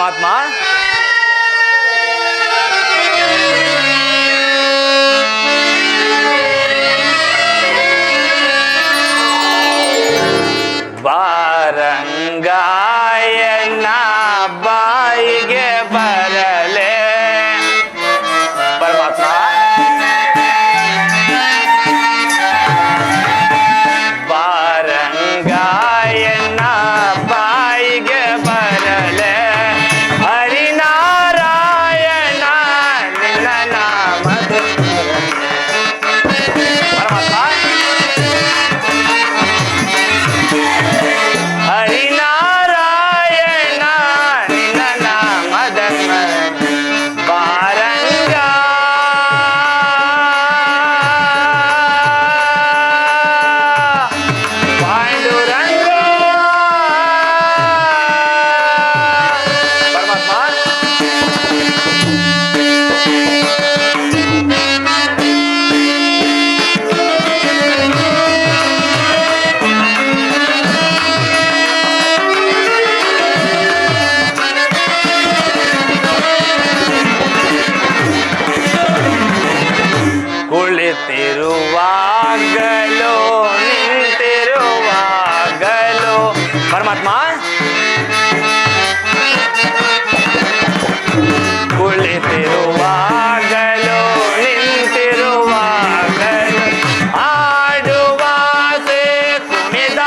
ಪರಮಾತ್ಮ, ಬಾರಂಗಾಯನ ಬಾಯಿಗೆ ಬರಲೆ ಪರಮಾತ್ಮ, ಬಾರಂಗಾಯನ ಬಾಯಿಗೆ ಬರಲೆ ಹರಿನಾರಾಯಣ ನಿನ್ನ ನಾಮದ ಪರಮಾತ್ಮ, ಹರಿನಾರಾಯಣ ನಿನ್ನ ನಾಮದ ಬಾರಂಗ ಪಾಂಡುರಂಗ ಪರಮಾತ್ಮ, ಕುಳಿತಿರುವಾಗಲೋ ನಿಂತಿರುವಾಗಲೋ ಪರಮಾತ್ಮ, ಕುಳಿತಿರುವಾಗಲೋ ನಿಂತಿರುವಾಗಲೋ ಆಡುವಾಸೆ ಕುಣಿದಾಡುವಾಸೆ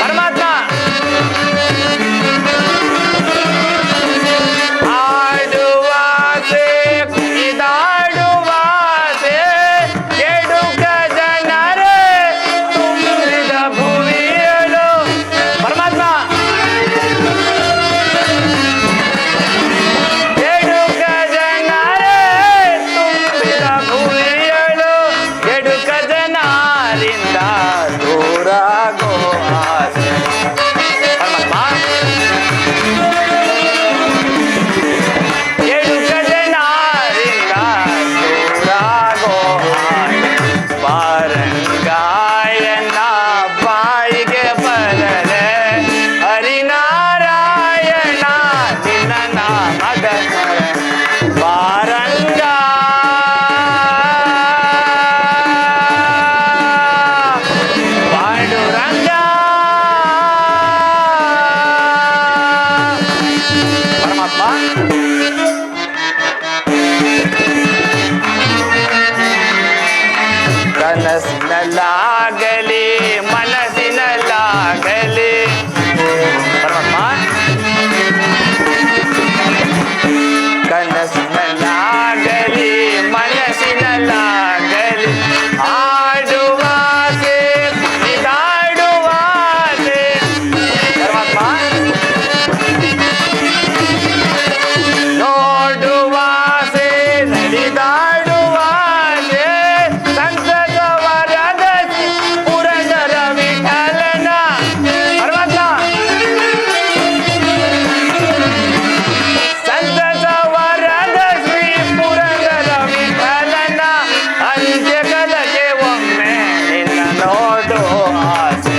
ಪರಮಾತ್ಮ, ಆಡುವಾಸೆ ಕುಣಿದಾಡುವಾಸೆ ಕೆಡುಕ ಜನರೇ ತುಂಬಿದ ಭುವಿಯಳು ಪರಮಾತ್ಮ, ಕೆಡುಕ ಜನರೇ ತುಂಬಿದ ಭುವಿಯಳು ಕೆಡುಕ ಜನರಿಂದ ದೂರಾಗೋ ಆಸೆ ಪರಮಾತ್ಮ, ಕೆಡುಕ ಜನರಿಂದ ದೂರಾಗೋ ಆಸೆ ಬಾರಂಗಾಯನ ಬಾಯಿಗೆ ಬರಲೆ ಹರಿನಾರಾಯಣ ನಿನ್ನ ನಾಮದ ಬಾರಂಗ ಪಾಂಡುರಂಗ ಪರಮಾತ್ಮ, ಕನಸಿನಲ್ಲಾಗಲಿ ಮನಸ್ಸಿನಲ್ಲಾಗಲಿ ಪರಮಾತ್ಮ, ಕನಸಿನಲ್ಲಾಗಲಿ ಮನಸ್ಸಿನಲ್ಲಾಗಲಿ ಆಡುವಾಸೆ ಕುಣಿದಾಡುವಾಸೆ ಪರಮಾತ್ಮ, ನೋಡುವಾಸೆ ನಡೆದಾಡುವಾಸೆ ಸಂತದ ವರದ ಪುರಂದರ ವಿಠಲನ ಪರಮಾತ್ಮ, ಸಂತದ ವರದ ಶ್ರೀ ಪುರಂದರ ವಿಠಲನ ಅಂತ್ಯಕಲಕ್ಕೆ ಒಮ್ಮೆ ನಿನ್ನ ನೋಡು ಆಸೆ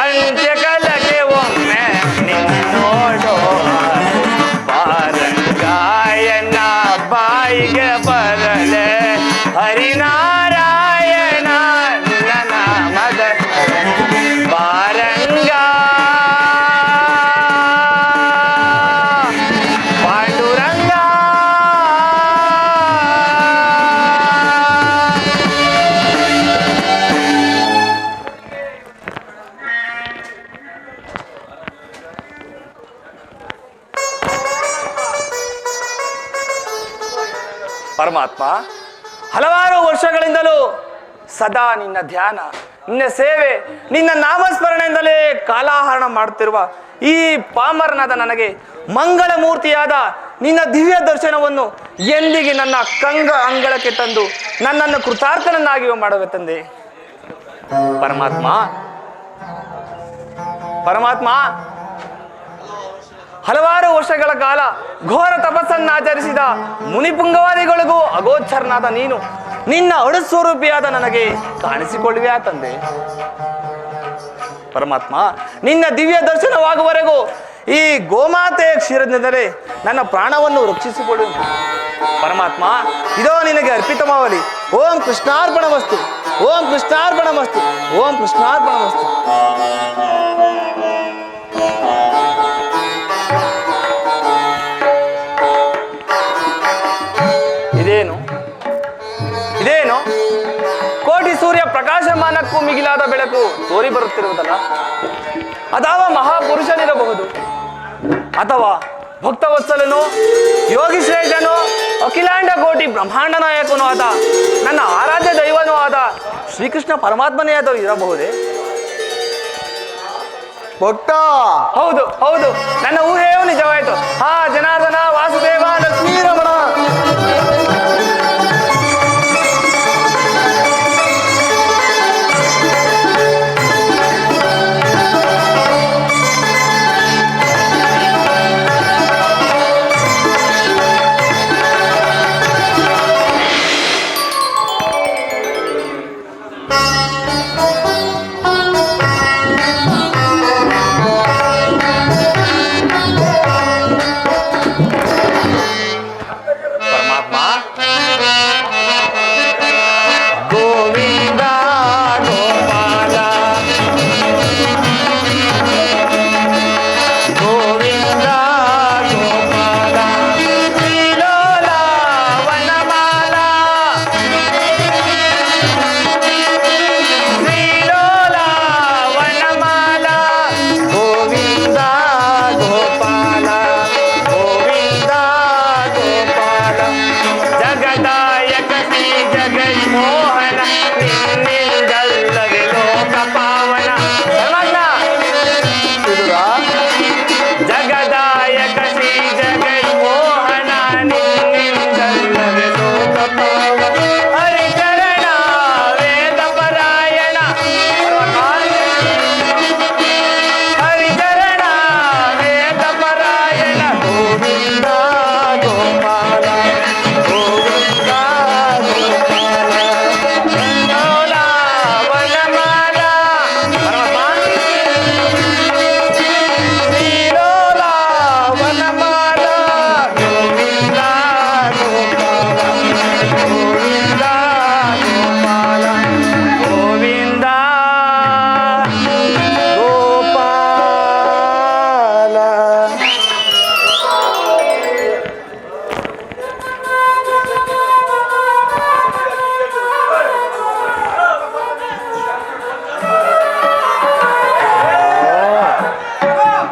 ಅಂತ್ಯಕಲಕ್ಕೆ ಒಮ್ಮೆ ನಿನ್ನ ನೋಡು ಆಸೆ ಬಾರಂಗಾಯನ ಬಾಯಿಗೆ ಬರಲೆ ಹರಿನಾರಾಯಣ ನಿನ್ನ ನಾಮದ ಬಾರಂಗ ಪಾಂಡುರಂಗ ಪರಮಾತ್ಮ, ಹಲವಾರು ವರ್ಷಗಳಿಂದಲೂ ಸದಾ ನಿನ್ನ ಧ್ಯಾನ, ನಿನ್ನ ಸೇವೆ, ನಿನ್ನ ನಾಮಸ್ಮರಣೆಯಿಂದಲೇ ಕಾಲಹರಣ ಮಾಡುತ್ತಿರುವ ಈ ಪಾಮರನಾದ ನನಗೆ ಮಂಗಳ ಮೂರ್ತಿಯಾದ ನಿನ್ನ ದಿವ್ಯ ದರ್ಶನವನ್ನು ಎಂದಿಗೆ ನನ್ನ ಅಂಗಳಕ್ಕೆ ತಂದು ನನ್ನನ್ನು ಕೃತಾರ್ಥನನ್ನಾಗಿ ಮಾಡುವೆ ತಂದೆ. ಪರಮಾತ್ಮ, ಪರಮಾತ್ಮ, ಹಲವಾರು ವರ್ಷಗಳ ಕಾಲ ಘೋರ ತಪಸ್ಸನ್ನು ಆಚರಿಸಿದ ಮುನಿಪುಂಗವಾದಿಗಳಿಗೂ ಅಗೋಚರನಾದ ನೀನು ನಿನ್ನ ಅಣುಸ್ವರೂಪಿಯಾದ ನನಗೆ ಕಾಣಿಸಿಕೊಳ್ಳುವೆಯಾ ತಂದೆ? ಪರಮಾತ್ಮ, ನಿನ್ನ ದಿವ್ಯ ದರ್ಶನವಾಗುವವರೆಗೂ ಈ ಗೋಮಾತೆಯ ಕ್ಷೀರದಿಂದಲೇ ನನ್ನ ಪ್ರಾಣವನ್ನು ರಕ್ಷಿಸಿಕೊಳ್ಳುವುದು. ಪರಮಾತ್ಮ, ಇದೋ ನಿನಗೆ ಅರ್ಪಿತಮಾವಲಿ. ಓಂ ಕೃಷ್ಣಾರ್ಪಣ ವಸ್ತು, ಓಂ ಕೃಷ್ಣಾರ್ಪಣ ವಸ್ತು, ಓಂ ಕೃಷ್ಣಾರ್ಪಣ ವಸ್ತು. ಇದೇನು ಇದೇನು ಕೋಟಿ ಸೂರ್ಯ ಪ್ರಕಾಶಮಾನಕ್ಕೂ ಮಿಗಿಲಾದ ಬೆಳಕು ತೋರಿ ಬರುತ್ತಿರುವುದಲ್ಲ? ಅದಾವ ಮಹಾಪುರುಷನಿರಬಹುದು, ಅಥವಾ ಭಕ್ತವತ್ಸಲನು, ಯೋಗಿ ಶ್ರೇಷ್ಠನು, ಅಖಿಲಾಂಡ ಕೋಟಿ ಬ್ರಹ್ಮಾಂಡ ನಾಯಕನೂ ಆದ ನನ್ನ ಆರಾಧ್ಯ ದೈವನೂ ಆದ ಶ್ರೀಕೃಷ್ಣ ಪರಮಾತ್ಮನೇ ಆದರೂ ಇರಬಹುದೇ? ಭಕ್ತ, ಹೌದು ಹೌದು, ನನ್ನ ಊಹೆಯೂ ನಿಜವಾಯಿತು. ಹಾ ಜನಾರ್ದನ, ವಾಸುದೇವ, ಲಕ್ಷ್ಮೀರಮಣ.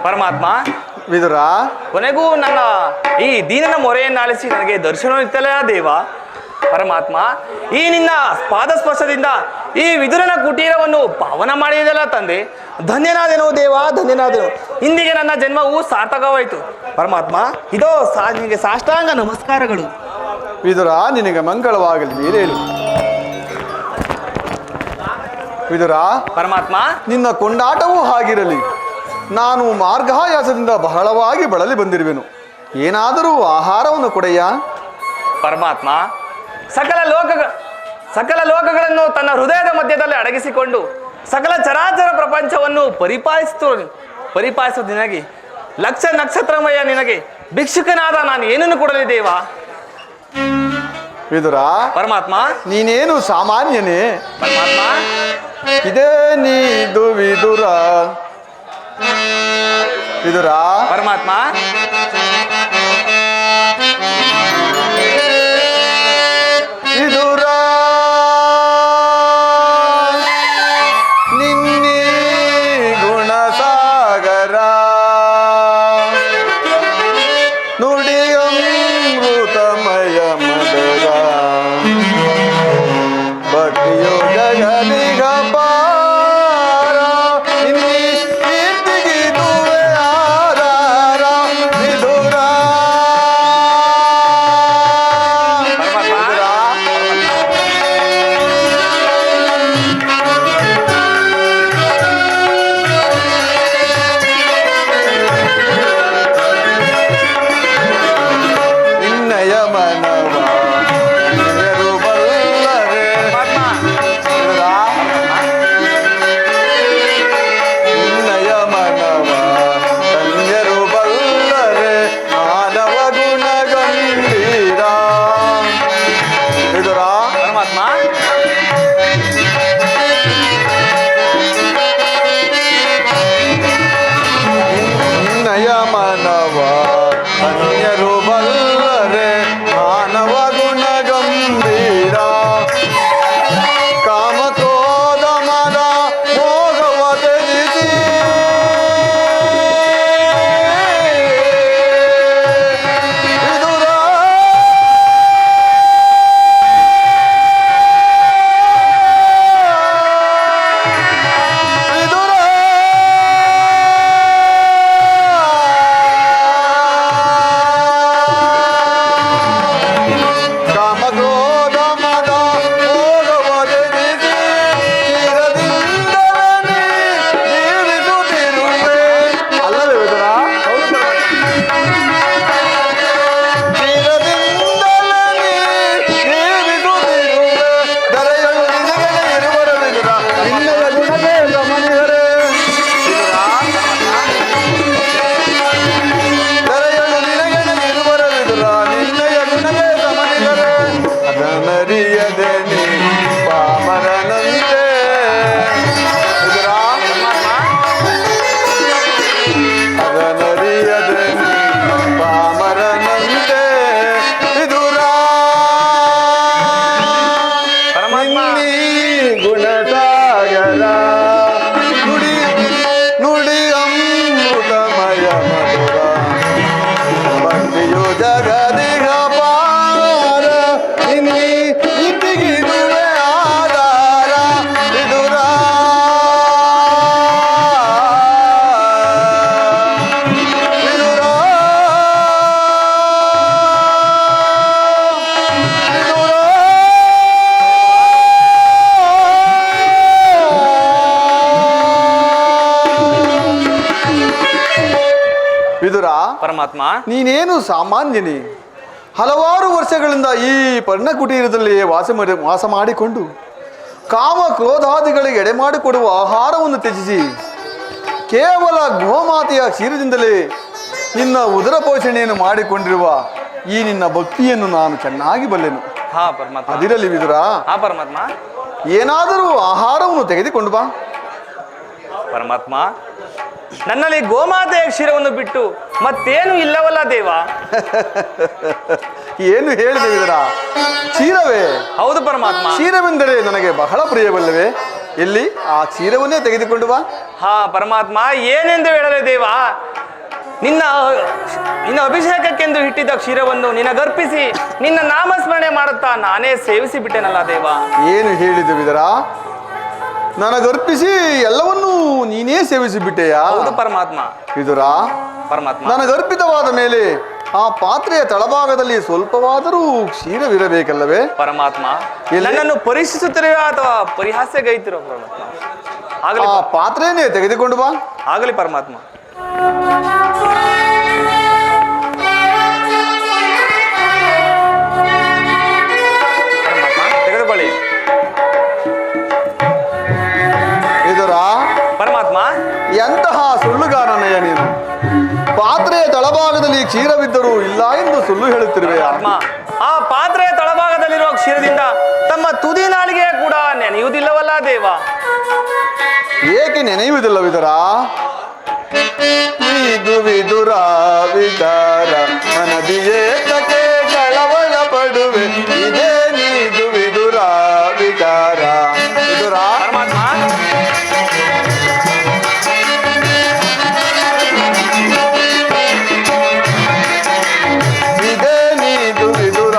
ಪರಮಾತ್ಮ, ವಿದುರ, ಕೊನೆಗೂ ನನ್ನ ಈ ದೀನನ ಮೊರೆಯನ್ನಾಲಿಸಿ ನನಗೆ ದರ್ಶನವಿತ್ತಲ್ಲ ದೇವ. ಪರಮಾತ್ಮ, ಈ ನಿನ್ನ ಪಾದ ಸ್ಪರ್ಶದಿಂದ ಈ ವಿದುರನ ಕುಟೀರವನ್ನು ಪಾವನ ಮಾಡಿದಲ್ಲ ತಂದೆ. ಧನ್ಯನಾದೆನೋ ದೇವ, ಧನ್ಯನಾದೆನೋ. ಇಂದಿಗೆ ನನ್ನ ಜನ್ಮವು ಸಾರ್ಥಕವಾಯಿತು. ಪರಮಾತ್ಮ, ಇದೋ ನಿನಗೆ ಸಾಷ್ಟಾಂಗ ನಮಸ್ಕಾರಗಳು. ವಿದುರ, ನಿನಗೆ ಮಂಗಳವಾಗಲಿ. ಮೇಲೆ ಹೇಳು ವಿದುರ. ಪರಮಾತ್ಮ, ನಿನ್ನ ಕೊಂಡಾಟವೂ ಹಾಗಿರಲಿ. ನಾನು ಮಾರ್ಗಾಯಾಸದಿಂದ ಬಹಳವಾಗಿ ಬಳಲಿ ಬಂದಿರುವೆನು. ಏನಾದರೂ ಆಹಾರವನ್ನು ಕೊಡೆಯಾ? ಪರಮಾತ್ಮ, ಸಕಲ ಲೋಕಗಳನ್ನು ತನ್ನ ಹೃದಯದ ಮಧ್ಯದಲ್ಲಿ ಅಡಗಿಸಿಕೊಂಡು ಸಕಲ ಚರಾಚರ ಪ್ರಪಂಚವನ್ನು ಪರಿಪಾಲಿಸುವ ನಿನಗೆ, ಲಕ್ಷ ನಕ್ಷತ್ರಮಯ ನಿನಗೆ ಭಿಕ್ಷುಕನಾದ ನಾನು ಏನನ್ನು ಕೊಡಲಿ ದೇವ? ವಿದುರ, ಪರಮಾತ್ಮ, ನೀನೇನು ಸಾಮಾನ್ಯನೇ? ಪರಮಾತ್ಮ, ಇದೇ ನೀದು ವಿದುರ. ವಿದುರ, ಪರಮಾತ್ಮ, ವಿದುರ, ನಿನ್ನಿ ಗುಣಸಾಗರ ನುಡಿಯಮೃತಮಯ ಮದರ ಭಕ್ತಿಯೋ ಜಗದಿಗ ಪಾರ ನಿನ್ನಿ ಕೀರ್ತಿಗಿದುವೆ ಆಧಾರ. ವಿದುರ, ನಿನ್ನಯ ಮನವ ನೆರು ಬಲ್ಲ ಪರಮಾತ್ಮ. ನಿನ್ನಿ ಗುಣಸಾಗರ ನುಡಿ ನುಡಿ ಅಮೃತಮಯ ಮಧುರ ಭಕ್ತಿಯು ಜಗದಿಗ ಪಾರ ನಿನ್ನಿ ಇದ್ದಿಗಿದುವೆ ಆಧಾರ ವಿದುರ ವಿದುರ ವಿದುರ ಪರಮಾತ್ಮ. ನೀನೇನು ಸಾಮಾನ್ಯನೇ, ಹಲವಾರು ವರ್ಷಗಳಿಂದ ಈ ಪರ್ಣಕುಟೀರದಲ್ಲಿ ವಾಸ ಮಾಡಿಕೊಂಡು ಕಾಮ ಕ್ರೋಧಾದಿಗಳಿಗೆ ಎಡೆಮಾಡಿಕೊಡುವ ಆಹಾರವನ್ನು ತ್ಯಜಿಸಿ ಕೇವಲ ಗೋಮಾತೆಯ ಕ್ಷೀರದಿಂದಲೇ ನಿನ್ನ ಉದರ ಪೋಷಣೆಯನ್ನು ಮಾಡಿಕೊಂಡಿರುವ ಈ ನಿನ್ನ ಭಕ್ತಿಯನ್ನು ನಾನು ಚೆನ್ನಾಗಿ ಬಲ್ಲೆನು. ಹಾ ಪರಮಾತ್ಮ. ಅದಿರಲಿ ವಿದುರ, ಹಾ ಪರಮಾತ್ಮ. ಏನಾದರೂ ಆಹಾರವನ್ನು ತೆಗೆದುಕೊಂಡು ಬಾ. ಪರಮಾತ್ಮ, ನನ್ನಲ್ಲಿ ಗೋಮಾತೆಯ ಕ್ಷೀರವನ್ನು ಬಿಟ್ಟು ಮತ್ತೇನು ಇಲ್ಲವಲ್ಲ ದೇವ. ಏನು ಹೇಳಿದೆ ವಿದುರ? ಕ್ಷೀರವೇ? ಹೌದು ಪರಮಾತ್ಮ. ಕ್ಷೀರವೆಂದರೆ ನನಗೆ ಬಹಳ ಪ್ರಿಯವಲ್ಲವೇ? ಎಲ್ಲಿ ಆ ಕ್ಷೀರವನ್ನೇ ತೆಗೆದುಕೊಂಡು ಬಾ. ಹಾ ಪರಮಾತ್ಮ, ಏನೆಂದು ಹೇಳಲೇ ದೇವ. ನಿನ್ನ ನಿನ್ನ ಅಭಿಷೇಕಕ್ಕೆಂದು ಇಟ್ಟಿದ್ದ ಕ್ಷೀರವನ್ನು ನಿನಗರ್ಪಿಸಿ ನಿನ್ನ ನಾಮಸ್ಮರಣೆ ಮಾಡುತ್ತಾ ನಾನೇ ಸೇವಿಸಿ ಬಿಟ್ಟೆನಲ್ಲ ದೇವ. ಏನು ಹೇಳಿದೆ ವಿದುರ? ನನಗರ್ಪಿಸಿ ಎಲ್ಲವನ್ನೂ ನೀನೇ ಸೇವಿಸಿ ಬಿಟ್ಟೆಯಾ? ಹೌದು ಪರಮಾತ್ಮ. ವಿದುರ, ಪರಮಾತ್ಮ, ನನಗರ್ಪಿತವಾದ ಮೇಲೆ ಆ ಪಾತ್ರೆಯ ತಳಭಾಗದಲ್ಲಿ ಸ್ವಲ್ಪವಾದರೂ ಕ್ಷೀರವಿರಬೇಕಲ್ಲವೇ? ಪರಮಾತ್ಮ, ಎಲ್ಲಿ? ನನ್ನನ್ನು ಪರೀಕ್ಷಿಸುತ್ತಿರುವ ಅಥವಾ ಪರಿಹಾಸ್ಯಗೈತಿರೋ ಪರಮಾತ್ಮ. ಆಗಲಿ ಆ ಪಾತ್ರೆಯನ್ನೇ ತೆಗೆದುಕೊಂಡು ಬಾ. ಆಗಲಿ ಪರಮಾತ್ಮ. ಪರಮಾತ್ಮ, ತೆಗೆದುಕೊಳ್ಳಿ. ವಿದುರ, ಪರಮಾತ್ಮ, ಎಂತಹ ಸುಳ್ಳುಗಾರನಯ್ಯ ನೀನು! ಪಾತ್ರೆಯ ತಳಭಾಗದಲ್ಲಿ ಕ್ಷೀರವಿದ್ದರೂ ಇಲ್ಲ ಎಂದು ಸುಳ್ಳು ಹೇಳುತ್ತಿರುವೆಯಾ? ಪರಮಾತ್ಮ, ಆ ಪಾತ್ರೆಯ ತಳಭಾಗದಲ್ಲಿರುವ ಕ್ಷೀರದಿಂದ ತಮ್ಮ ತುದಿ ನಾಲಿಗೆ ಕೂಡ ನೆನೆಯುವುದಿಲ್ಲವಲ್ಲ ದೇವ. ಏಕೆ ನೆನೆಯುವುದಿಲ್ಲ ವಿದುರ? ಇದು ವಿದುರ ವಿಚಾರ ಮನದಿಯೇ ತಕೆ ಕಳವಳ ಪಡುವೆ ಇದೇ ನೀದು ವಿದುರ ವಿಚಾರ. ವಿದುರ, ಪರಮಾತ್ಮ, ಇದೇ ನೀದು ವಿದುರ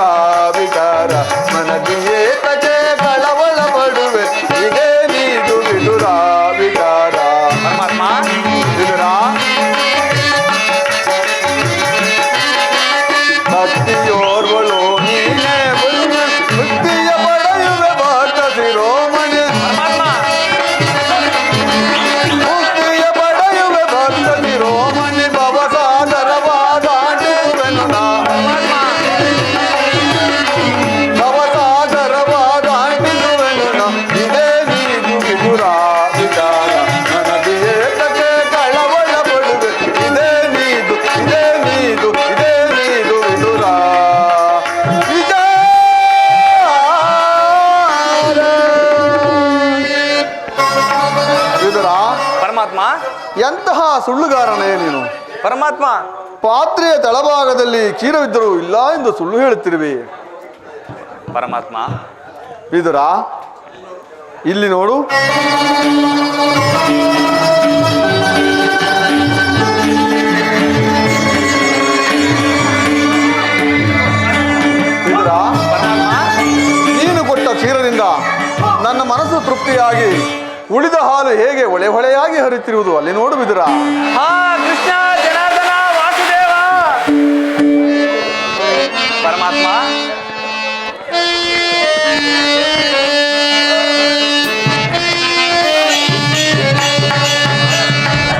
ವಿಚಾರ ಮನದಿಯೇ ತಕೆ ಕಳವಳ ಪಡುವೆ ಇದೇ ನೀದು ವಿದುರ ವಿಚಾರ. ಪರಮಾತ್ಮ, ವಿದುರ, ಭಕ್ತಿಯೋರ್ವಳು ನೀನೇ ಮುಕ್ತಿಯ ಪಡೆಯುವೆ ಭಕ್ತ ಶಿರೋಮಣಿ ಪರಮಾತ್ಮ, ಮುಕ್ತಿಯ ಪಡೆಯುವೆ ಭಕ್ತ ಶಿರೋಮಣಿ ಭವಸಾಗರವಾದಾಂಡುವೆನು ನಾ ಭವಸಾಗರವಾದಾಂಡುವೆನು ನಾ ಇದೇ ನೀದು ವಿದುರ ವಿಚಾರ ನನದಿಯೇ ತಕೆ ಕಳವಳ ಪಡುವೆ ಇದೇ ನೀದು ಇದೇ ನೀದು ಇದೇ ನೀದು ವಿದುರ ವಿದುರ. ಪರಮಾತ್ಮ, ಎಂತಹ ಸುಳ್ಳುಗಾರನೇ ನೀನು! ಪರಮಾತ್ಮ, ಪಾತ್ರೆಯ ತಳಭಾಗದಲ್ಲಿ ಕ್ಷೀರವಿದ್ದರೂ ಇಲ್ಲ ಎಂದು ಸುಳ್ಳು ಹೇಳುತ್ತಿರುವೆ. ಪರಮಾತ್ಮ, ವಿದುರ, ಇಲ್ಲಿ ನೋಡು. ವಿದುರ, ನೀನು ಕೊಟ್ಟ ಕ್ಷೀರದಿಂದ ನನ್ನ ಮನಸ್ಸು ತೃಪ್ತಿಯಾಗಿ ಉಳಿದ ಹಾಲು ಹೇಗೆ ಹೊಳೆ ಹೊಳೆಯಾಗಿ ಹರಿಯುತ್ತಿರುವುದು ಅಲ್ಲಿ ನೋಡು ವಿದುರ. ಹಾ ಕೃಷ್ಣ ಜನಾರ್ದನ ವಾಸುದೇವ. ಪರಮಾತ್ಮ,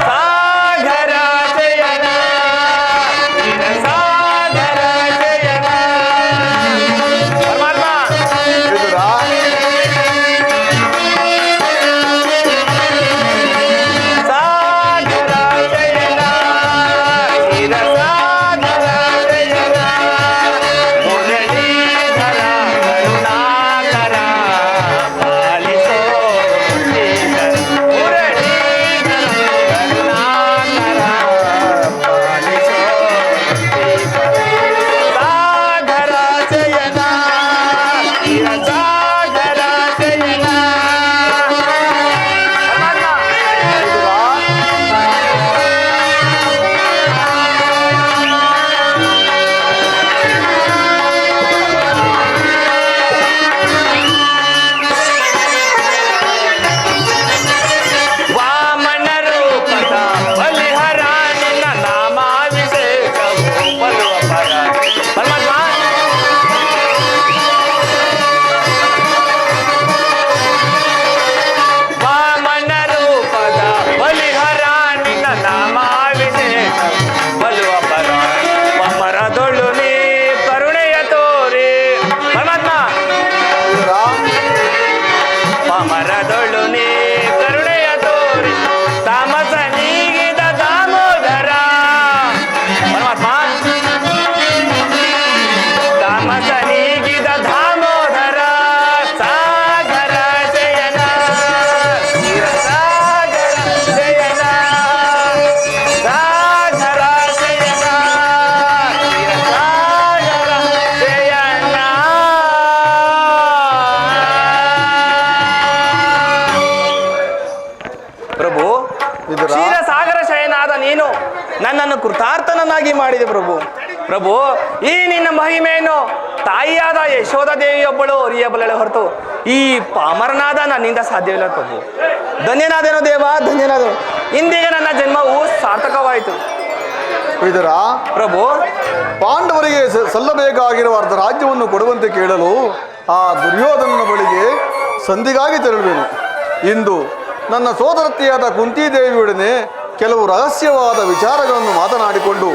ಸಾಗರ ಜಯನ, ಸಾಗರ ಜಯನ. ಪರಮಾತ್ಮ, ವಿದುರ, ಸಾಗರ ಜಯನ, ಕ್ಷೀರ ಸಾಗರ ಜಯನ. ಮುರಳಿ ಪಾಮರದೊಳು ನೀ ಕರುಣೆಯ ತೋರಿ ತಾಮಸ ನೀಗಿದ ದಾಮೋದರ ಪರಮಾತ್ಮ ತಾಮಸ ನೀಗಿದ ದಾಮೋದರ ಸಾಗರ ಜಯನ ಸಾಗರ ಜಯನ ಸಾಗರ ಜಯನ ಸಾಗರ ಜಯನ ಪ್ರಭು ಇದರ ಕ್ಷೀರಸಾಗರ ಶಯನಾದ ನೀನು ನನ್ನನ್ನು ಕೃತಾರ್ಥನನ್ನಾಗಿ ಮಾಡಿದೆ ಪ್ರಭು. ಪ್ರಭು ಈ ನಿನ್ನ ಮಹಿಮೆಯನ್ನು ತಾಯಿಯಾದ ಯಶೋಧ ದೇವಿಯೊಬ್ಬಳು ಅರಿಯಬಲ್ಲಳೆ ಹೊರತು ಈ ಪಾಮರನಾದ ನನ್ನಿಂದ ಸಾಧ್ಯವಿಲ್ಲ ಪ್ರಭು. ಧನ್ಯನಾದೇನೋ ದೇವ, ಧನ್ಯನಾದನು. ಇಂದಿಗೆ ನನ್ನ ಜನ್ಮವು ಸಾರ್ಥಕವಾಯಿತು ಇದರ ಪ್ರಭು. ಪಾಂಡವರಿಗೆ ಸಲ್ಲಬೇಕಾಗಿರುವ ಅರ್ಧ ರಾಜ್ಯವನ್ನು ಕೊಡುವಂತೆ ಕೇಳಲು ಆ ದುರ್ಯೋಧನನ ಬಳಿಗೆ ಸಂಧಿಗಾಗಿ ತೆರಳುವೆನು. ಇಂದು ನನ್ನ ಸೋದರತಿಯಾದ ಕುಂತಿದೇವಿಯೊಡನೆ ಕೆಲವು ರಹಸ್ಯವಾದ ವಿಚಾರಗಳನ್ನು ಮಾತನಾಡಿಕೊಂಡು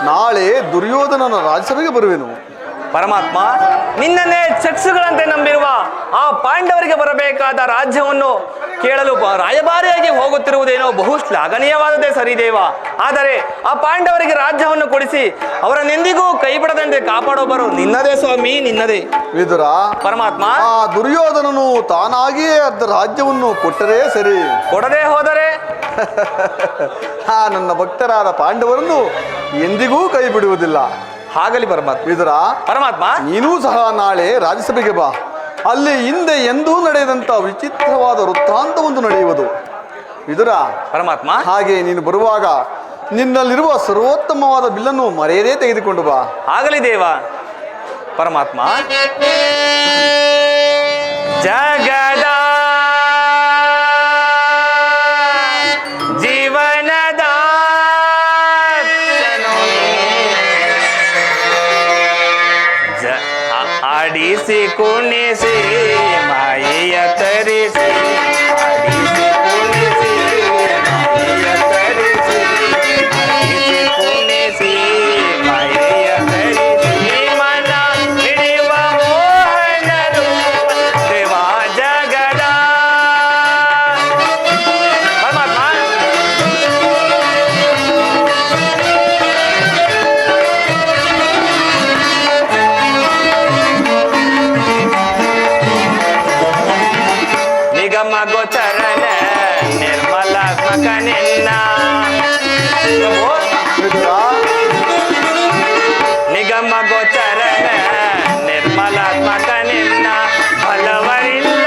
ನಾಳೆ ದುರ್ಯೋಧನನ ರಾಜ್ಯಸಭೆಗೆ ಬರುವೆನು. ಪರಮಾತ್ಮ ನಿನ್ನನ್ನೇ ಚಕ್ಷುಗಳಂತೆ ನಂಬಿರುವ ಆ ಪಾಂಡವರಿಗೆ ಬರಬೇಕಾದ ರಾಜ್ಯವನ್ನು ಕೇಳಲು ರಾಯಭಾರಿಯಾಗಿ ಹೋಗುತ್ತಿರುವುದೇನೋ ಬಹು ಶ್ಲಾಘನೀಯವಾದದೇ ಸರಿ ದೇವ. ಆದರೆ ಆ ಪಾಂಡವರಿಗೆ ರಾಜ್ಯವನ್ನು ಕೊಡಿಸಿ ಅವರನ್ನೆಂದಿಗೂ ಕೈ ಬಿಡದಂತೆ ಕಾಪಾಡೋಬರು ನಿನ್ನದೇ ಸ್ವಾಮಿ, ನಿನ್ನದೇ. ವಿದುರ ಪರಮಾತ್ಮ ಆ ದುರ್ಯೋಧನನು ತಾನಾಗಿಯೇ ಅರ್ಧ ರಾಜ್ಯವನ್ನು ಕೊಟ್ಟರೆ ಸರಿ, ಕೊಡದೆ ಹೋದರೆ ಆ ನನ್ನ ಭಕ್ತರಾದ ಪಾಂಡವರನ್ನು ಎಂದಿಗೂ ಕೈ ಬಿಡುವುದಿಲ್ಲ. ಆಗಲಿ ಪರಮಾತ್ಮ. ವಿದುರ ಪರಮಾತ್ಮ ನೀನೂ ಸಹ ನಾಳೆ ರಾಜ್ಯಸಭೆಗೆ ಬಾ. ಅಲ್ಲಿ ಹಿಂದೆ ಎಂದೂ ನಡೆಯದಂತ ವಿಚಿತ್ರವಾದ ವೃತ್ತಾಂತವೊಂದು ನಡೆಯುವುದು. ವಿದುರ ಪರಮಾತ್ಮ ಹಾಗೆ ನೀನು ಬರುವಾಗ ನಿನ್ನಲ್ಲಿರುವ ಸರ್ವೋತ್ತಮವಾದ ಬಿಲ್ಲನ್ನು ಮರೆಯದೇ ತೆಗೆದುಕೊಂಡು ಬಾ. ಆಗಲಿ ದೇವ. ಪರಮಾತ್ಮ ಜಗದ ಜೀವನದ ಆಡಿಸಿ ಕುಣಿಸಿ ಮಾಯೆಯ ತರಿಸಿ ಆಡಿಸಿ ಕುಣಿಸಿ ಮಾಯೆಯ ತರಿಸಿ ಆಡಿಸಿ ಕುಣಿಸಿ ಮಾಯೆಯ ತರಿಸಿ ಮನ ಹಿಡಿಯುವ ಮೋಹನರು ದೇವ ಜಗದ ಪರಮಾತ್ಮ ನಿಗಮ ಗೋಚರನ ನಿರ್ಮಲಾತ್ಮಕ ನಿನ್ನ ವಿದುರ ನಿಗಮ ಗೋಚರನ ನಿರ್ಮಲಾತ್ಮಕ ನಿನ್ನ ಫಲವರಿಲ್ಲ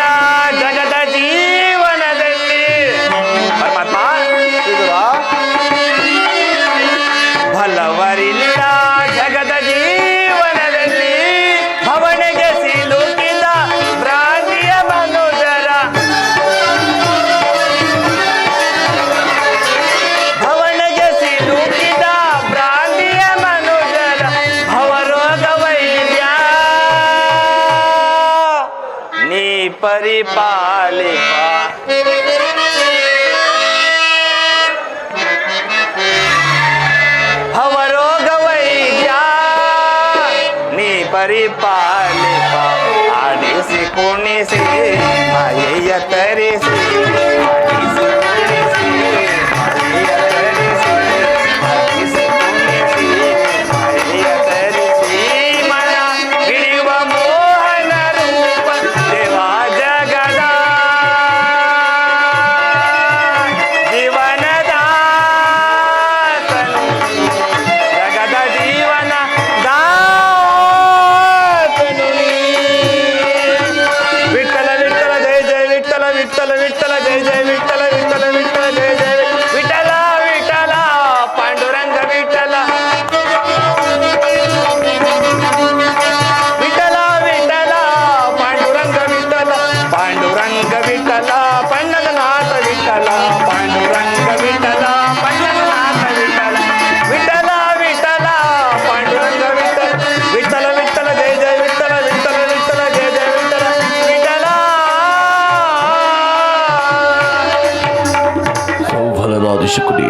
ಜಗದ ಜೀವನದಲ್ಲಿ. ಪರಮಾತ್ಮ ವಿದುರ ಫಲವರಿಲ್ಲ ಜಗದ ಜೀವನದಲ್ಲಿ ಭವನೆಗೆ ಸಿಲುಕಿದ ಭ್ರಾಂತಿಯ ಮನುಜರ ಭವನೆಗೆ ಸಿಲುಕಿದ ಭ್ರಾಂತಿಯ ಮನುಜರ ಭವರೋಗ ವೈದ್ಯ ನೀ ಪರಿಪಾಲಿಪ. ಭವರೋಗ ವೈದ್ಯ ನೀ ಪರಿಪಾಲಿಪ. ಆಡಿಸಿ ಕುಣಿಸಿ ಮಾಯೆಯ ತರಿಸಿ ಆಡಿಸಿ ಕುಣಿಸಿ ಮಾಯೆಯ ತರಿಸಿ ಆಡಿಸಿ ಕುಣಿಸಿ ಮಾಯೆಯ ತರಿಸಿ ಮನ ಹಿಡಿಯುವ ಮೋಹನ ರೂಪ ದೇವ ಜಗದ ಜೀವನದ ಜಗದ ಜೀವನ ದಾತನು ನೀ. ವಿಠಲ ವಿಠಲ ಜಯ ಜಯ ವಿಠಲ ವಿಠಲ ವಿಠಲ ಜಯ ಜಯ ವಿಠಲ ವಿಠಲ ವಿಠಲ ಜಯ ಜಯ ವಿಠಲ ವಿಠಲ ಪಾಂಡುರಂಗ ವಿಠಲ ವಿಠಲ ವಿಠಲ ಪಾಂಡುರಂಗ ವಿಠಲ ಪಾಂಡುರಂಗ ವಿಠಲ ಪನ್ನಗನಾಥ ವಿಠಲ ಪಾಂಡುರಂಗ ವಿಠಲ ಪನ್ನಗನಾಥ ವಿಠಲ ವಿಠಲ ವಿಠಲ ಪಾಂಡುರಂಗ ವಿಠಲ ವಿಠಲ ವಿಠಲ ಜಯ ಜಯ ವಿಠಲ ವಿಠಲ ವಿಠಲ ಜಯ ಜಯ ವಿಠಲ ವಿಠಲ. ಸೌಫಲನಾದ ಶಕುನಿ,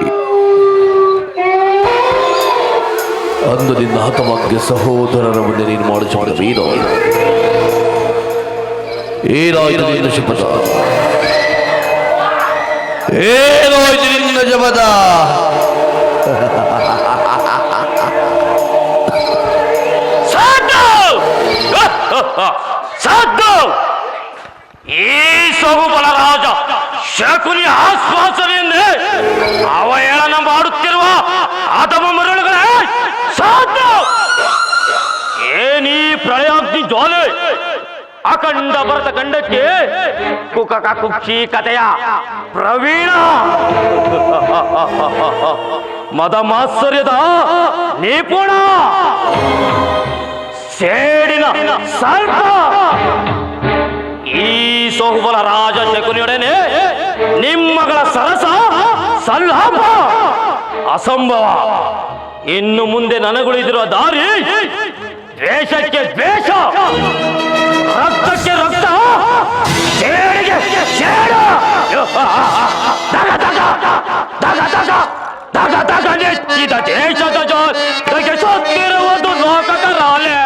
ಅಂದು ನಿನ್ನ ಹತಮಾಗ್ಯ ಸಹೋದರರ ಮುಂದೆ ನೀನು ಮಾಡಿಸಿದ ವೀರ ಏನಾಯ್ತು ನಿನ್ನ ಶಪಥ? ಏನಾಯ್ತು ನಿನ್ನ ಶಪಥ? ಸಾಧ್ಯ ಈ ಸಹುಬಲ ರಾಜ ಶಕುನಿ ಆಶ್ವಾಸನೆಯನ್ನೇ ಅವಹೇಳನ ಮಾಡುತ್ತಿರುವ ಆತಮ ಮರಳುಗಳೇ ಸಾಧ್ಯ. ಏನೀ ಪ್ರಳಯಾಗ್ನಿ ಜ್ವಾಲೆ ಅಖಂಡ ಭರತ ಖಂಡಕ್ಕೆ ಕುಕಕ ಕುಕ್ಷಿ ಕಥೆಯ ಪ್ರವೀಣ ಮದ ಮಾತ್ಸರ್ಯದ ನಿಪುಣ ಸೇಡಿನ ಸರ್ಪ ಈ ಸೋಹುಬಲ ರಾಜ ಶಕುನಿಯೊಡನೆ ನಿಮ್ಮಗಳ ಸರಸ ಸಲ್ಲಾಪ ಅಸಂಭವ. ಇನ್ನು ಮುಂದೆ ನನಗುಳಿದಿರುವ ದಾರಿ ದ್ವೇಷಕ್ಕೆ ದ್ವೇಷ, ರಕ್ತಕ್ಕೆ ರಕ್ತ, ಸೇಡಿಗೆ ಸೇಡು. ದಗ ದಗ ದಗ ದಗ ದಗ ದಗ ನೆಚ್ಚಿದ ದೇಶದ ಜೊತೆಗೆ ಸೊತ್ತಿರುವುದು ಲೋಕದ ರಾಲೆ.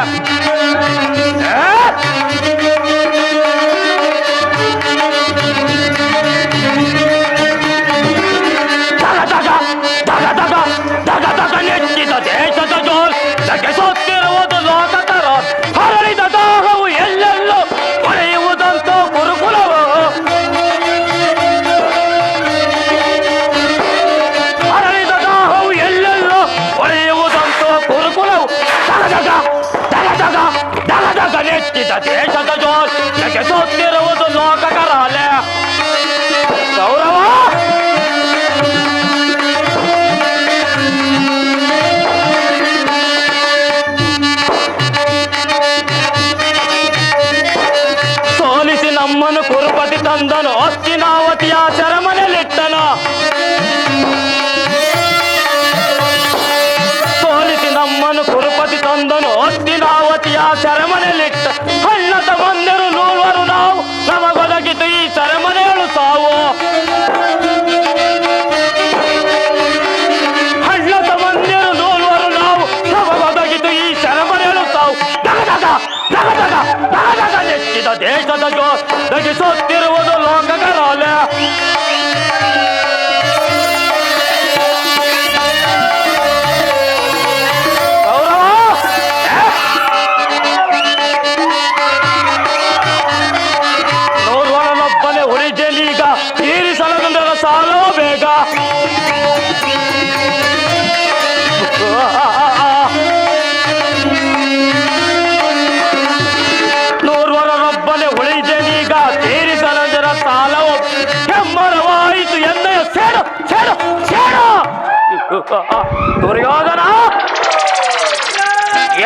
ದಗ ದಗ ದಗ ದಗ ದಗ ದಗ ನೆಚ್ಚಿದ ದೇಶದ ಜೊತೆಗೆ ಸೊತ್ತಿರುವುದು ಲೋಕದ ರಾಲೆ. ಹರಳಿದ ದಾಹವು ಎಲ್ಲೆಲ್ಲೂ ಹೊಳೆಯುವುದಂತೂ ಗುರುಕುಲವು. ಹರಳಿದ ದಾಹವು ಎಲ್ಲೆಲ್ಲೂ ಹೊಳೆಯುವುದಂತೂ ಗುರುಕುಲವು. ದಗ ದಗ ದಗ ದಗ ದಗ ದಗ ನೆಚ್ಚಿದ ದೇಶದ ಜೊತೆಗೆ ಸೊತ್ತಿರುವುದು ಲೋಕದ ರಾಲೆ. ಗೌರವ ಸೋಲಿಸಿ ನಮ್ಮನ್ನು ಕುರುಪತಿ ತಂದನು, ಹಸ್ತಿನಾವತಿಯ ಸೆರೆಮನೆಯಲ್ಲಿಟ್ಟನ. ಸೋಲಿಸಿ ನಮ್ಮನ್ನು ಕುರುಪತಿ ತಂದನು, ಹಸ್ತಿನಾವತಿಯ ಸೆರೆಮನೆಯಲ್ಲಿಟ್ಟ. ಹಳ್ಳದ ಬಂದರು ನೂಲ್ವರು ನಾವು, ನಮಗೊದಗಿತು ಈ ಸೆರೆಮನೆಗಳು ಸಾವು. ಹಳ್ಳದ ಬಂದರು ನೂಲ್ವರು ನಾವು, ನಮಗೊದಗಿತು ಈ ಸೆರೆಮನೆಗಳು ಸಾವು. ದಗ ದಗ ದಗ ದಗ ದಗ ದಗ ನೆಚ್ಚಿದ ದೇಶದ ದಗಿಸುತ್ತಿರುವುದು ಲೋಕದ ರಾಲೆ. ನೋಡ್ವನೊಬ್ಬನೇ ಹುರಿಜಲೀಗ ತೀರಿಸಲದಂದರ ಸಾಲೋ ಬೇಗ. ನೂರ್ವರೊಬ್ಬನೇ ಉಳಿದನೀಗ ತೀರಿಸಲಂದರ ಸಾಲವು. ಹೆಮ್ಮರವಾಯಿತು ಎನ್ನಯ ಸೇಡು ಸೇಡು ಸೇಡು. ದುರ್ಯೋಧನ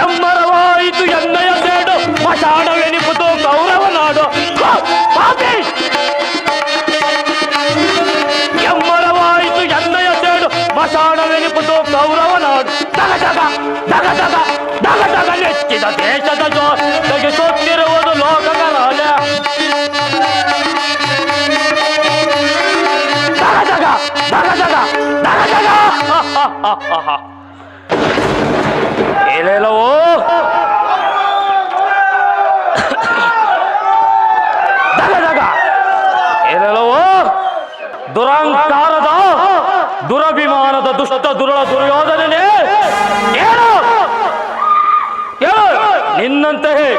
ಎಮ್ಮರವಾಯಿತು ಎನ್ನಯ ಸೇಡು, ಮಶಾಣವೆನಿಪುದು ಕೌರವ ನಾಡು. ಪಾಪಿ ಎಮ್ಮರವಾಯಿತು ಎನ್ನಯ ಸೇಡು, ಮಶಾಣವೆನಿಪುದು ಕೌರವ ನಾಡು. ದಗ ದಗ ದಗ ದಗ ದಗ ದಗ ನೆಚ್ಚಿದ ದೇಶದ ಜೊತೆಗೆ ಸೊತ್ತಿರುವುದು ಲೋಕದ ರಾಜ. ದಗ ದಗ ದಗ ದಗ ದಗ ದಗ ಏನೇಲವೋ ದಗ ದಗ ಏನೇಲವೋ ದುರಹಂಕಾರದ ದುರಭಿಮಾನದ ದುಷ್ಟ ದುರುಳ ದುರ್ಯೋಧನನೇ ಹೇಳು. ನಿನ್ನಂತೆಯೇ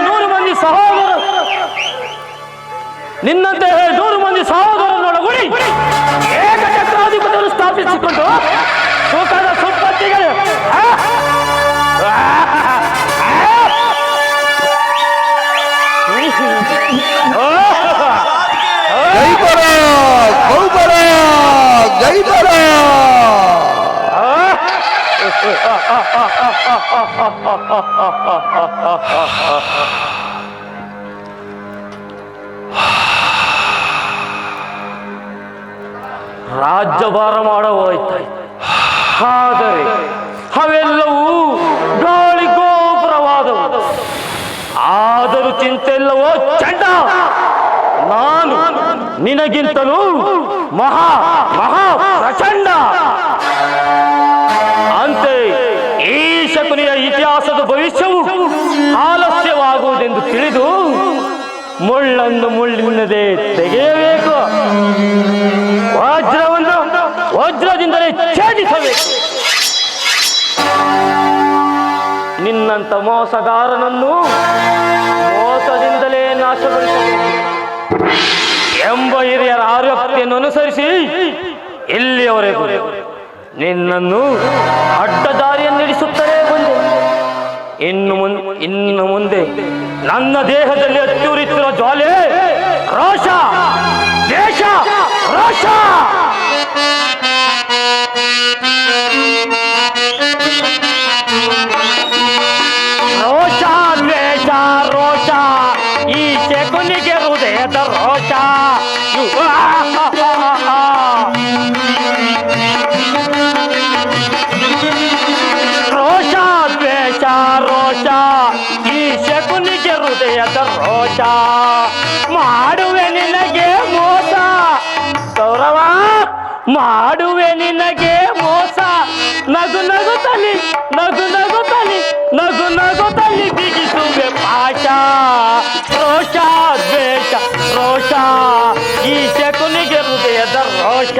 100 ಮಂದಿ ಸಹೋದರ, ನಿನ್ನಂತೆಯೇ 100 ಮಂದಿ ಸಹೋದರನೊಳಗೂಡಿ ಏಕಚಕ್ರಾಧಿಪತಿಯನ್ನು ಸ್ಥಾಪಿಸಿಕೊಂಡು ಸುಖದ ಸುಪ್ಪತ್ತಿಗಳು ಜೈಬರ ಗೌಬರ ಜೈಬರ. ರಾಜ್ಯಭಾರ ಮಾಡಬೋಯ್ತು, ಆದರೆ ಅವೆಲ್ಲವೂ ಗಾಳಿ ಗೋಪುರವಾದವು. ಆದರೂ ಚಿಂತೆ ಇಲ್ಲವೋ ಚಂಡ, ನಾನು ನಿನಗಿಂತಲೂ ಮಹಾ ಮಹಾ ಪ್ರಚಂಡ. ಅಂತೆ ಈ ಶಕುನಿಯ ಇತಿಹಾಸದ ಭವಿಷ್ಯವು ಆಲಸ್ಯವಾಗುವುದೆಂದು ತಿಳಿದು ಮುಳ್ಳನ್ನು ಮುಳ್ಳಿನದೇ ತೆಗೆಯಬೇಕು, ವಜ್ರವನ್ನು ವಜ್ರದಿಂದಲೇ ಛೇದಿಸಬೇಕು. ನಿನ್ನಂತ ಮೋಸಗಾರನನ್ನು ಮೋಸದಿಂದಲೇ ನಾಶಗೊಳಿಸಬೇಕು ಎಂಬ ಹಿರಿಯರ ಆರೋಗ್ಯವನ್ನು ಅನುಸರಿಸಿ ಇಲ್ಲಿಯವರೆಗೂ ನಿನ್ನನ್ನು ಅಡ್ಡದಾರಿಯನ್ನಿಡಿಸುತ್ತಲೇ ಬಂದೆ. ಇನ್ನು ಮುಂದೆ ನನ್ನ ದೇಹದಲ್ಲಿ ಹತ್ತುರಿತಿರುವ ಜ್ವಾಲೆ ರೋಷ, ದೇಶ, ರೋಷ. ರೋಷ, ದ್ವೇಷ, ರೋಷ, ಈ ಶಕುನಿಗೆ ಹೃದಯದ ರೋಷ. ರೋಷ, ದ್ವೇಷ, ರೋಷ, ಈ ಶಕುನಿಗೆ ಹೃದಯದ ರೋಷ. ಮಾಡುವೆ ನಿನಗೆ ಮೋಸ ಗೌರವ, ಮಾಡುವೆ ನಿನಗೆ ಮೋಸ. ನಗು ನಗುತ್ತಲಿ, ನಗು ನಗುತ್ತಲಿ, ನಗು ನಗುತ್ತಲಿ ಬಿಗಿಸುವೆ ಪಾಶ. ರೋಷ, ದ್ವೇಷ, ರೋಷ, ಈ ಶಕುನಿಗೆ ಹೃದಯದ ರೋಷ.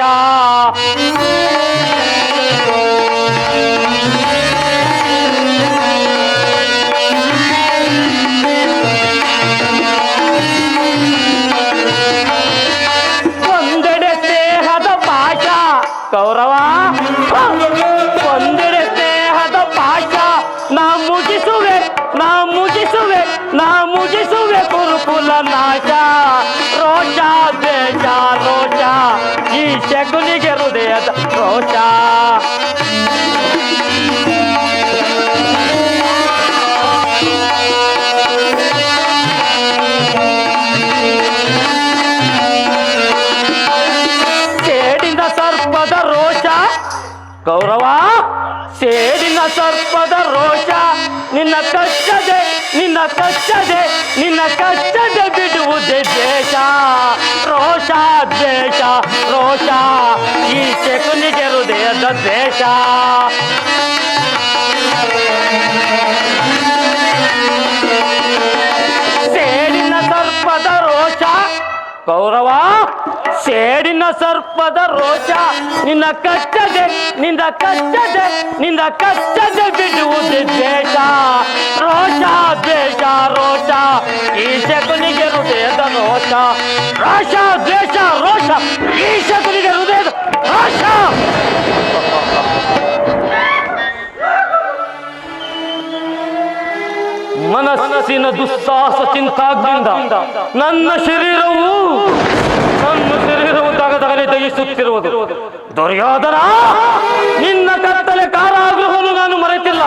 ಒಂದೆಡೆ ಸ್ನೇಹದ ಪಾಶ ಗೌರವ, ಒಂದೆಡೆ ಸ್ನೇಹದ ಪಾಶ. ನಾ ಮುಗಿಸುವೆ, ನಾ ಮುಗಿಸುವೆ, ನಾ ಮುಗಿಸುವೆ ಕುರುಕುಲ ನಾಶ. ರೋಷ, ದ್ವೇಷ, ರೋಷ, ಈ ಶಕುನಿಗೆ ಹೃದಯದ ರೋಷ. ಸೇಡಿನ ಸರ್ಪದ ರೋಷ ಗೌರವ, ಸೇಡಿನ ಸರ್ಪದ ರೋಷ. ನಿನ್ನ ಕಷ್ಟದೆ, ನಿನ್ನ ಕಷ್ಟದೆ, ನಿನ್ನ ಕಷ್ಟದೆ ಬಿಡುವುದೇ ದ್ವೇಷ. ರೋಷ, ದ್ವೇಷ, ರೋಷ, ಈ ಶಕುನಿಗೆ ಹೃದಯದ ದ್ವೇಷ. ಸೇಡಿನ ಸರ್ಪದ ರೋಷ ಗೌರವ, ಸೇಡಿನ ಸರ್ಪದ ರೋಷ. ನಿನ್ನ ಕಷ್ಟದೆ, ನಿನ್ನ ಕಷ್ಟದೆ, ನಿನ್ನ ಕಷ್ಟದೆ ಬಿಡುವುದು ದ್ವೇಷ. ರೋಷ, ದ್ವೇಷ, ರೋಷ, ಈ ಶಕುನಿಗೆ ಹೃದಯದ ರೋಷ. ರೋಷ, ದ್ವೇಷ, ರೋಷ, ಈ ಶಕುನಿಗೆ ಹೃದಯದ ರೋಷ. ಮನಸ್ಸಿನ ದುಸ್ಸಾಹಸ ಚಿಂತಾಗ್ನಿಂದ ನನ್ನ ಶರೀರವು ತಗತಗನೆ ತೆಗೆಸುತ್ತಿರುವುದು. ದುರ್ಯೋಧನ, ನಿನ್ನ ಕತ್ತಲೆ ಕಾರಾಗೃಹವನ್ನು ನಾನು ಮರೆತಿಲ್ಲ.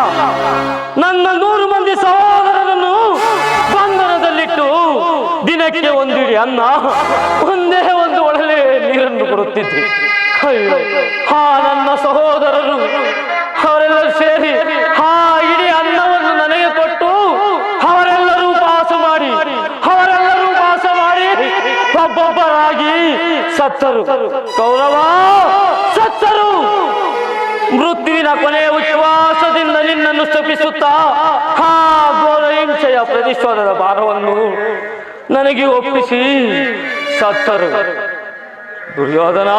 ನನ್ನ 100 ಮಂದಿ ಸಹೋದರರನ್ನು ಬಂಧನದಲ್ಲಿಟ್ಟು ದಿನಕ್ಕೆ ಒಂದಿಡಿ ಅನ್ನ, ಒಂದೇ ಒಂದು ಒಳಲೆ ನೀರನ್ನು ಕೊಡುತ್ತಿದ್ದೆ. ಅಯ್ಯೋ, ನನ್ನ ಸಹೋದರರು ಅವರೆಲ್ಲ ಸೇರಿ ಇಡೀ ಅನ್ನವನ್ನು ನನಗೆ ಕೊಟ್ಟು ಅವರೆಲ್ಲರೂ ಉಪವಾಸ ಮಾಡಿ ಒಬ್ಬೊಬ್ಬರಾಗಿ ಸತ್ತರು. ಕೌರವ ಸತ್ತರು. ಮೃತ್ಯುವಿನ ಕೊನೆಯ ಉಚ್ಛ್ವಾಸದಿಂದ ನಿನ್ನನ್ನು ಶಪಿಸುತ್ತಾ ಘೋರ ಹಿಂಸೆಯ ಪ್ರತಿಶೋಧದ ಭಾರವನ್ನು ನನಗೆ ಒಪ್ಪಿಸಿ ಸತ್ತರು. ದುರ್ಯೋಧನ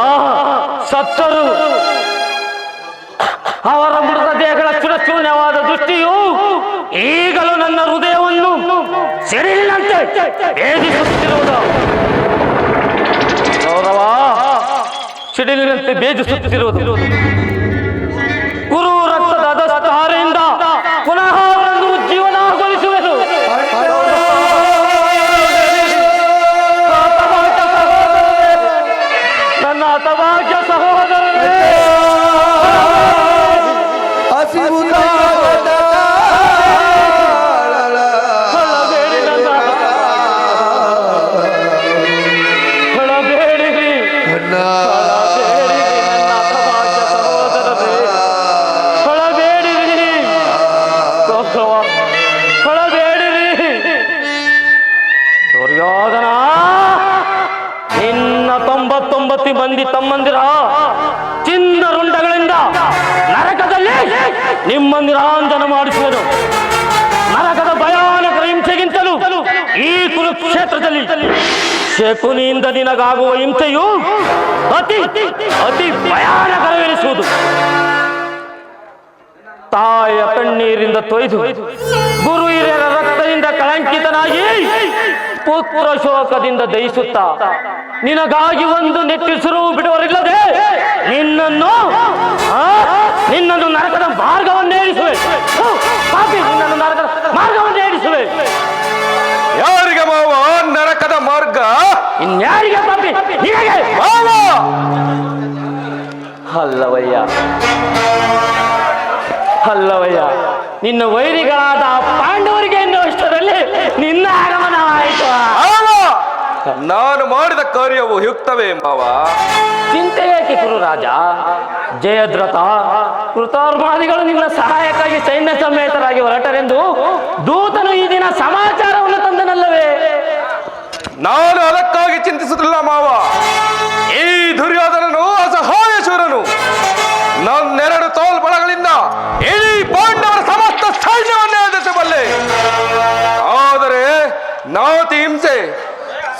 ಸತ್ತರು. ಅವರ ಮೃತ ದೇಹಗಳ ಚೂರ್ಣವಾದ ದೃಷ್ಟಿಯು ಈಗಲೂ ನನ್ನ ಹೃದಯವನ್ನು ಸಿಡಿಲಿನಂತೆ ಭೇದಿಸುತ್ತಿರುವುದು. ಗೌರವ, ಸಿಡಿಲಿನಂತೆ ಭೇದಿಸುತ್ತಿರುವುದು. ಗುರು ರಕ್ತದ ಅದಸ್ತಾರೆಯಿಂದ ಪುನಃ ಅವರನ್ನು ಉಜ್ಜೀವನಗೊಳಿಸುವುದು. ನನ್ನ ಹತಭಾಗ್ಯ ಸಹೋದರರೇ, ದುರ್ಯೋಧನ, ನಿನ್ನ 99 ಮಂದಿ ತಮ್ಮಂದಿರ ಚಿನ್ನ ರುಂಡಗಳಿಂದ ನರಕದಲ್ಲಿ ನಿಮ್ಮಂದಿರಾಂಜನ ಮಾಡಿಸುವುದು. ನರಕದ ಭಯಾನಕ ಹಿಂಸೆಗಿಂತಲೂ ಈ ಕುರುಕ್ಷೇತ್ರದಲ್ಲಿ ಶಕುನಿಯಿಂದ ನಿನಗಾಗುವ ಹಿಂಸೆಯು ಅತಿ ಅತಿ ಭಯಾನಕರವೆನಿಸುವುದು. ತಾಯಿಯ ಕಣ್ಣೀರಿಂದ ತೊಯ್ದು ಗುರು ಹಿರಿಯರ ರಕ್ತದಿಂದ ಕಳಂಕಿತನಾಗಿ ಪುತ್ರ ಶೋಕದಿಂದ ದಯಿಸುತ್ತಾ ನಿನಗಾಗಿ ಒಂದು ನೆಟ್ಟಿಸಿರು ಬಿಡುವರಿಲ್ಲದೆ ನಿನ್ನನ್ನು ನರಕದ ಮಾರ್ಗವನ್ನೇರಿಸುವೆ. ಪಾಪಿ, ನಿನ್ನನ್ನು ನರಕದ ಮಾರ್ಗವನ್ನೇರಿಸುವೆ. ಯಾರಿಗೆ ಮಾವ ನರಕದ ಮಾರ್ಗ? ಇನ್ಯಾರಿಗೆ ಪಾಪಿ? ನಿನಗೆ ಮಾವ ಅಲ್ಲವಯ್ಯ, ನಿನ್ನ ವೈರಿಗಳಾದ ಪಾಂಡವರಿಗೆ ಎನ್ನುವಷ್ಟರಲ್ಲಿ ನಿನ್ನ ಆಗಮನವಾಯಿತು. ನಾನು ಮಾಡಿದ ಕಾರ್ಯವು ಯುಕ್ತವೇ ಮಾವ? ಚಿಂತೆ ಏಕೆ ಕುರುರಾಜ? ಜಯದ್ರಥ ಕೃತಾರ್ಮಾದಿಗಳು ನಿನ್ನ ಸಹಾಯಕ್ಕಾಗಿ ಸೈನ್ಯ ಸಮೇತರಾಗಿ ಹೊರಟರೆಂದು ದೂತನು ಈ ದಿನ ಸಮಾಚಾರವನ್ನು ತಂದನಲ್ಲವೇ? ನಾನು ಅದಕ್ಕಾಗಿ ಚಿಂತಿಸುತ್ತಿಲ್ಲ ಮಾವ. ಈ ದುರ್ಯೋಧನನು ಅಸಹಾಯ ಶೂರನು. ನನ್ನೆರಡು ತೋಲ್ಬಳಗಳಿಂದ ಇಡೀ ಪಾಂಡವರ ಸಮಸ್ತ ಸೈನ್ಯವನ್ನೇ ಎದುರಿಸಬಲ್ಲೆ. ಆದರೆ ನಾತಿ ಹಿಂಸೆ,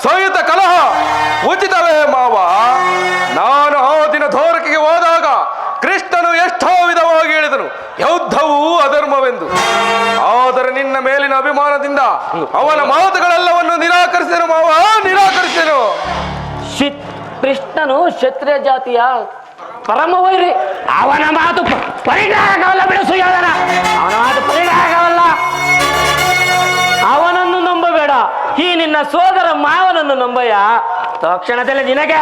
ಸಹಿತ ಕಲಹ ಉಚಿತವೇ ಮಾವ? ನಾನು ಆ ದಿನ ಧೋರಕಿಗೆ ಹೋದಾಗ ಕೃಷ್ಣನು ಎಷ್ಟೋ ವಿಧವಾಗಿ ಹೇಳಿದನು ಯುದ್ಧವು ಅಧರ್ಮವೆಂದು. ಆದರೆ ನಿನ್ನ ಮೇಲಿನ ಅಭಿಮಾನದಿಂದ ಅವನ ಮಾತುಗಳೆಲ್ಲವನ್ನು ನಿರಾಕರಿಸಿದನು ಮಾವ, ನಿರಾಕರಿಸಿದನು. ಕೃಷ್ಣನು ಕ್ಷತ್ರಿಯ ಜಾತಿಯ ಪರಮ ವೈರಿ. ಅವನ ಮಾತು ಪರಿಣಾಮವಲ್ಲ, ಬಿಡಿಸು ಅವನ ಮಾತು ಪರಿಣಾಮವಲ್ಲ. ಅವನನ್ನು ನಂಬಬೇಡ, ಈ ನಿನ್ನ ಸೋದರ ಮಾವನನ್ನು ನಂಬಯ್ಯ. ತಕ್ಷಣದಲ್ಲಿ ನಿನಗೆ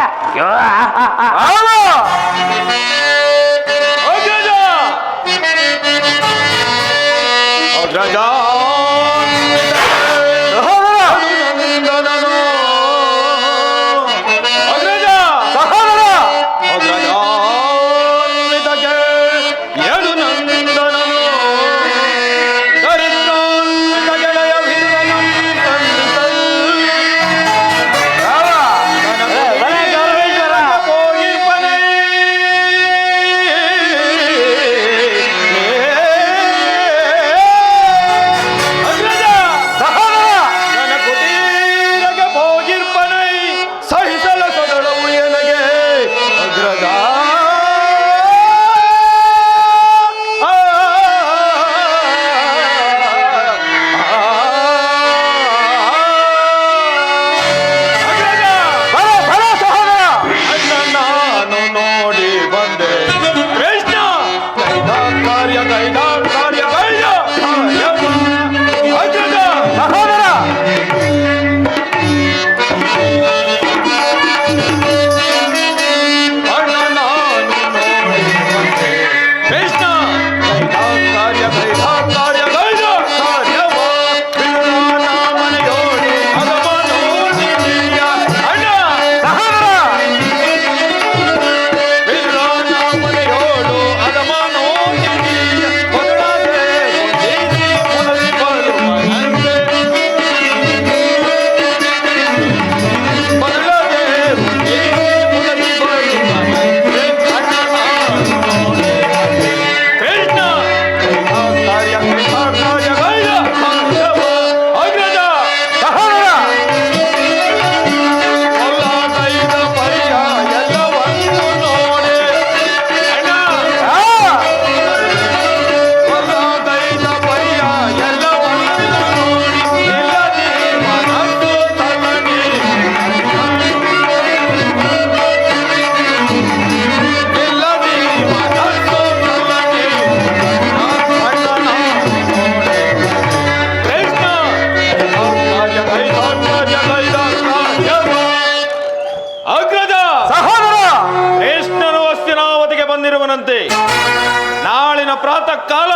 ನಾಳಿನ ಪ್ರಾತಃ ಕಾಲ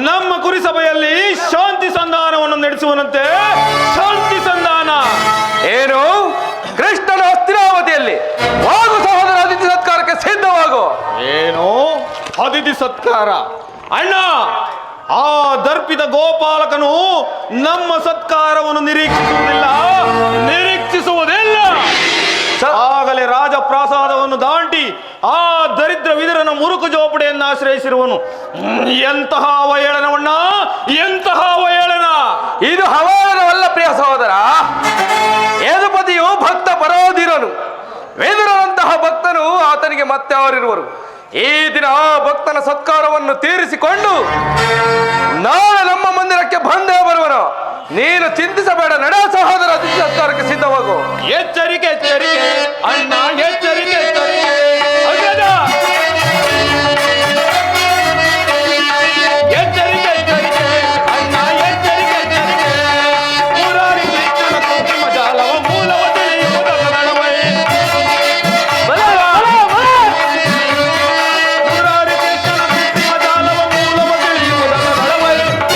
ನಮ್ಮ ಕುರಿಸಭೆಯಲ್ಲಿ ಶಾಂತಿ ಸಂಧಾನವನ್ನು ನಡೆಸುವನಂತೆ. ಶಾಂತಿ ಸಂಧಾನ ಏನು? ಕೃಷ್ಣನ ಹಸ್ತಿನಾವತಿಯಲ್ಲಿ ವಾಗು ಸಹೋದರ ಅತಿಥಿ ಸತ್ಕಾರಕ್ಕೆ ಸಿದ್ಧವಾಗು. ಏನು ಅತಿಥಿ ಸತ್ಕಾರ? ಅಣ್ಣ, ಆ ದರ್ಪಿತ ಗೋಪಾಲಕನು ನಮ್ಮ ಸತ್ಕಾರವನ್ನು ನಿರೀಕ್ಷಿಸುವುದಿಲ್ಲ. ಆಗಲೇ ರಾಜಪ್ರಾಸಾದವನ್ನು ದಾಟಿ ಆ ದರಿದ್ರ ವಿದುರನ ಮುರುಕು ಜೋಪಡೆಯನ್ನು ಆಶ್ರಯಿಸಿರುವನು. ಎಂತಹ ಅವಹೇಳನವಣ್ಣ, ಎಂತಹ ಅವಹೇಳನ! ಇದು ಹವಾನವಲ್ಲ ಪ್ರಿಯ ಸಹೋದರ. ಯದುಪತಿಯು ಭಕ್ತ ಪರೋಧಿರನು. ವೇದರಂತಹ ಭಕ್ತನು ಆತನಿಗೆ ಮತ್ತೆ ಅವರಿರುವರು. ಈ ದಿನ ಆ ಭಕ್ತನ ಸತ್ಕಾರವನ್ನು ತೀರಿಸಿಕೊಂಡು ನಾಳೆ ನಮ್ಮ ಮಂದಿರಕ್ಕೆ ಬಂದೇ ಬರುವನು. ನೀನು ಚಿಂತಿಸಬೇಡ, ನಡ ಸಹೋದರ, ಸತ್ಕಾರಕ್ಕೆ ಸಿದ್ಧವಾಗು. ಎಚ್ಚರಿಕೆ ಎಚ್ಚರಿಕೆ ಅಣ್ಣ, ಎಚ್ಚರಿಕೆ ಎಚ್ಚರಿಕೆ. ಅಗ್ರಜ! ಎಚ್ಚರಿಕೆ ಎಚ್ಚರಿಕೆ ಅಣ್ಣ, ಎಚ್ಚರಿಕೆ ಎಚ್ಚರಿಕೆ. ಮುರಾರಿ ಕೃಷ್ಣನ ಕೃತ್ರಿಮ ಜಾಲವ ಮೂಲವ ತಿಳಿಯುವುದರ ನಡುವೆ. ಮುರಾರಿ ಕೃಷ್ಣನ ಕೃತ್ರಿಮ ಜಾಲವ ಮೂಲವ ತಿಳಿಯುವುದರ ನಡುವೆ.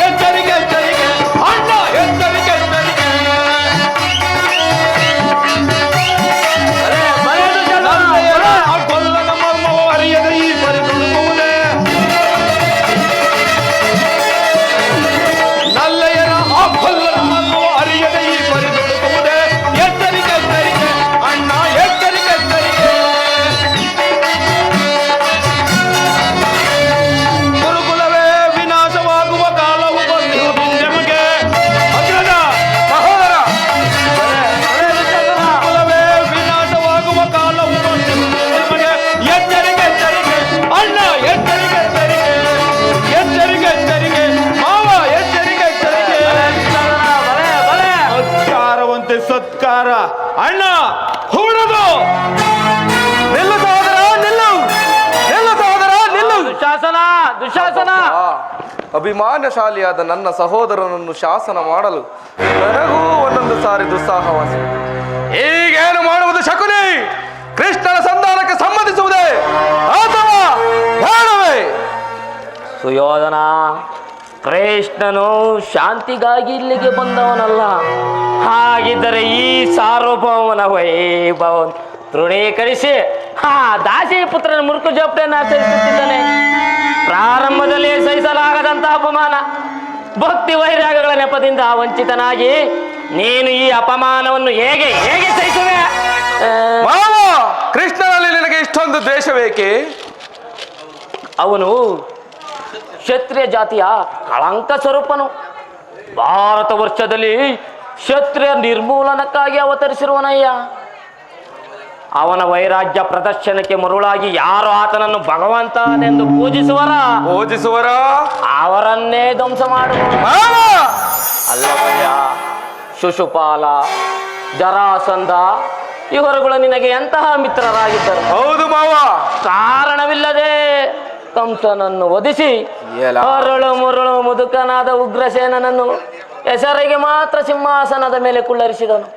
ಎಚ್ಚರಿಕೆ ಎಚ್ಚರಿಕೆ ಅಣ್ಣ, ಎಚ್ಚರಿಕೆ ಎಚ್ಚರಿಕೆ. ನಲ್ಲೆಯರ ಆ ಕೊಲ್ಲನ ಮರ್ಮವ ಅರಿಯದ ಈ ಪರಿದುಡುಕುವುದೇ. ನಲ್ಲೆಯರ ಆ ಕೊಲ್ಲನ ಮರ್ಮವ ಅರಿಯದ ಈ ಪರಿದುಡುಕುವುದೇ. ಎಚ್ಚರಿಕೆ ಎಚ್ಚರಿಕೆ ಅಣ್ಣ, ಎಚ್ಚರಿಕೆ ಎಚ್ಚರಿಕೆ. ಗುರುಕುಲವೇ ವಿನಾಶವಾಗುವ ಕಾಲವು ಬಂದಿರುವುದೆಮಗೆ. ಅಗ್ರಜ! ಸಹೋದರ! ಗುರುಕುಲವೇ ವಿನಾಶವಾಗುವ ಕಾಲವು ಬಂದಿರುವುದೆಮಗೆ. ಎಚ್ಚರಿಕೆ ಎಚ್ಚರಿಕೆ ಅಣ್ಣ, ಎಚ್ಚರಿಕೆ ಎಚ್ಚರಿಕೆ. ಎಚ್ಚರಿಕೆ ಎಚ್ಚರಿಕೆ ಮಾವ, ಎಚ್ಚರಿಕೆ ಎಚ್ಚರಿಕೆ. ಸತ್ಕಾರವಂತೆ ಸತ್ಕಾರ ಅಣ್ಣ, ಹೂಡದು. ನಿಲ್ಲು ಸಹೋದರ, ನಿಲ್ಲು. ನಿಲ್ಲು ಸಹೋದರ, ನಿಲ್ಲು. ದುಶಾಸನ, ದುಶಾಸನ. ಅಭಿಮಾನಶಾಲಿಯಾದ ನನ್ನ ಸಹೋದರನನ್ನು ಶಾಸನ ಮಾಡಲು ನನಗೂ ಒಂದೊಂದು ಸಾರಿ ದುಸ್ಸಾಹವಾಸ. ಈಗೇನು ಮಾಡುವುದು ಶಕುನಿ? ಕೃಷ್ಣನ ಸಂಧಾನಕ್ಕೆ ಸಮ್ಮತಿಸುವುದೇ ಅಥವಾ ಬೇಡವೇ? ಸುಯೋಧನ, ಕೃಷ್ಣನು ಶಾಂತಿಗಾಗಿ ಇಲ್ಲಿಗೆ ಬಂದವನಲ್ಲ. ಹಾಗಿದ್ದರೆ ಈ ಸಾರ್ವಭೌಮನ ವೈಭವ ತೃಣೀಕರಿಸಿ ದಾಸಿ ಪುತ್ರನ ಮುರುಕು ಜೋಪಡೆಯನ್ನು ಆಚರಿಸುತ್ತಿದ್ದಾನೆ. ಪ್ರಾರಂಭದಲ್ಲಿ ಸಹಿಸಲಾಗದಂತಹ ಅಪಮಾನ, ಭಕ್ತಿ ವೈರಾಗಗಳ ನೆಪದಿಂದ ವಂಚಿತನಾಗಿ ನೀನು ಈ ಅಪಮಾನವನ್ನು ಹೇಗೆ ಹೇಗೆ ಸಹಿಸುವೆ? ಮಾವ, ಕೃಷ್ಣನಲ್ಲಿ ನಿನಗೆ ಇಷ್ಟೊಂದು ದ್ವೇಷ ಬೇಕೆ? ಅವನು ಕ್ಷತ್ರಿಯ ಜಾತಿಯ ಕಳಂಕ ಸ್ವರೂಪನು. ಭಾರತ ವರ್ಷದಲ್ಲಿ ಕ್ಷತ್ರಿಯ ನಿರ್ಮೂಲನಕ್ಕಾಗಿ ಅವತರಿಸಿರುವನಯ್ಯ. ಅವನ ವೈರಾಗ್ಯ ಪ್ರದರ್ಶನಕ್ಕೆ ಮರುಳಾಗಿ ಯಾರು ಆತನನ್ನು ಭಗವಂತನೆಂದು ಪೂಜಿಸುವರ ಅವರನ್ನೇ ಧ್ವಂಸ ಮಾಡುವ. ಅಲ್ಲವಯ್ಯ, ಶಿಶುಪಾಲ, ಜರಾಸಂಧ ಇವರುಗಳು ನಿನಗೆ ಎಂತಹ ಮಿತ್ರರಾಗಿದ್ದರು? ಹೌದು ಮಾವ. ಕಾರಣವಿಲ್ಲದೆ ಕಂಸನನ್ನು ವಧಿಸಿ ಅರಳು ಮುರುಳು ಮುದುಕನಾದ ಉಗ್ರಸೇನನನ್ನು ಹೆಸರಿಗೆ ಮಾತ್ರ ಸಿಂಹಾಸನದ ಮೇಲೆ ಕುಳ್ಳರಿಸಿದನು.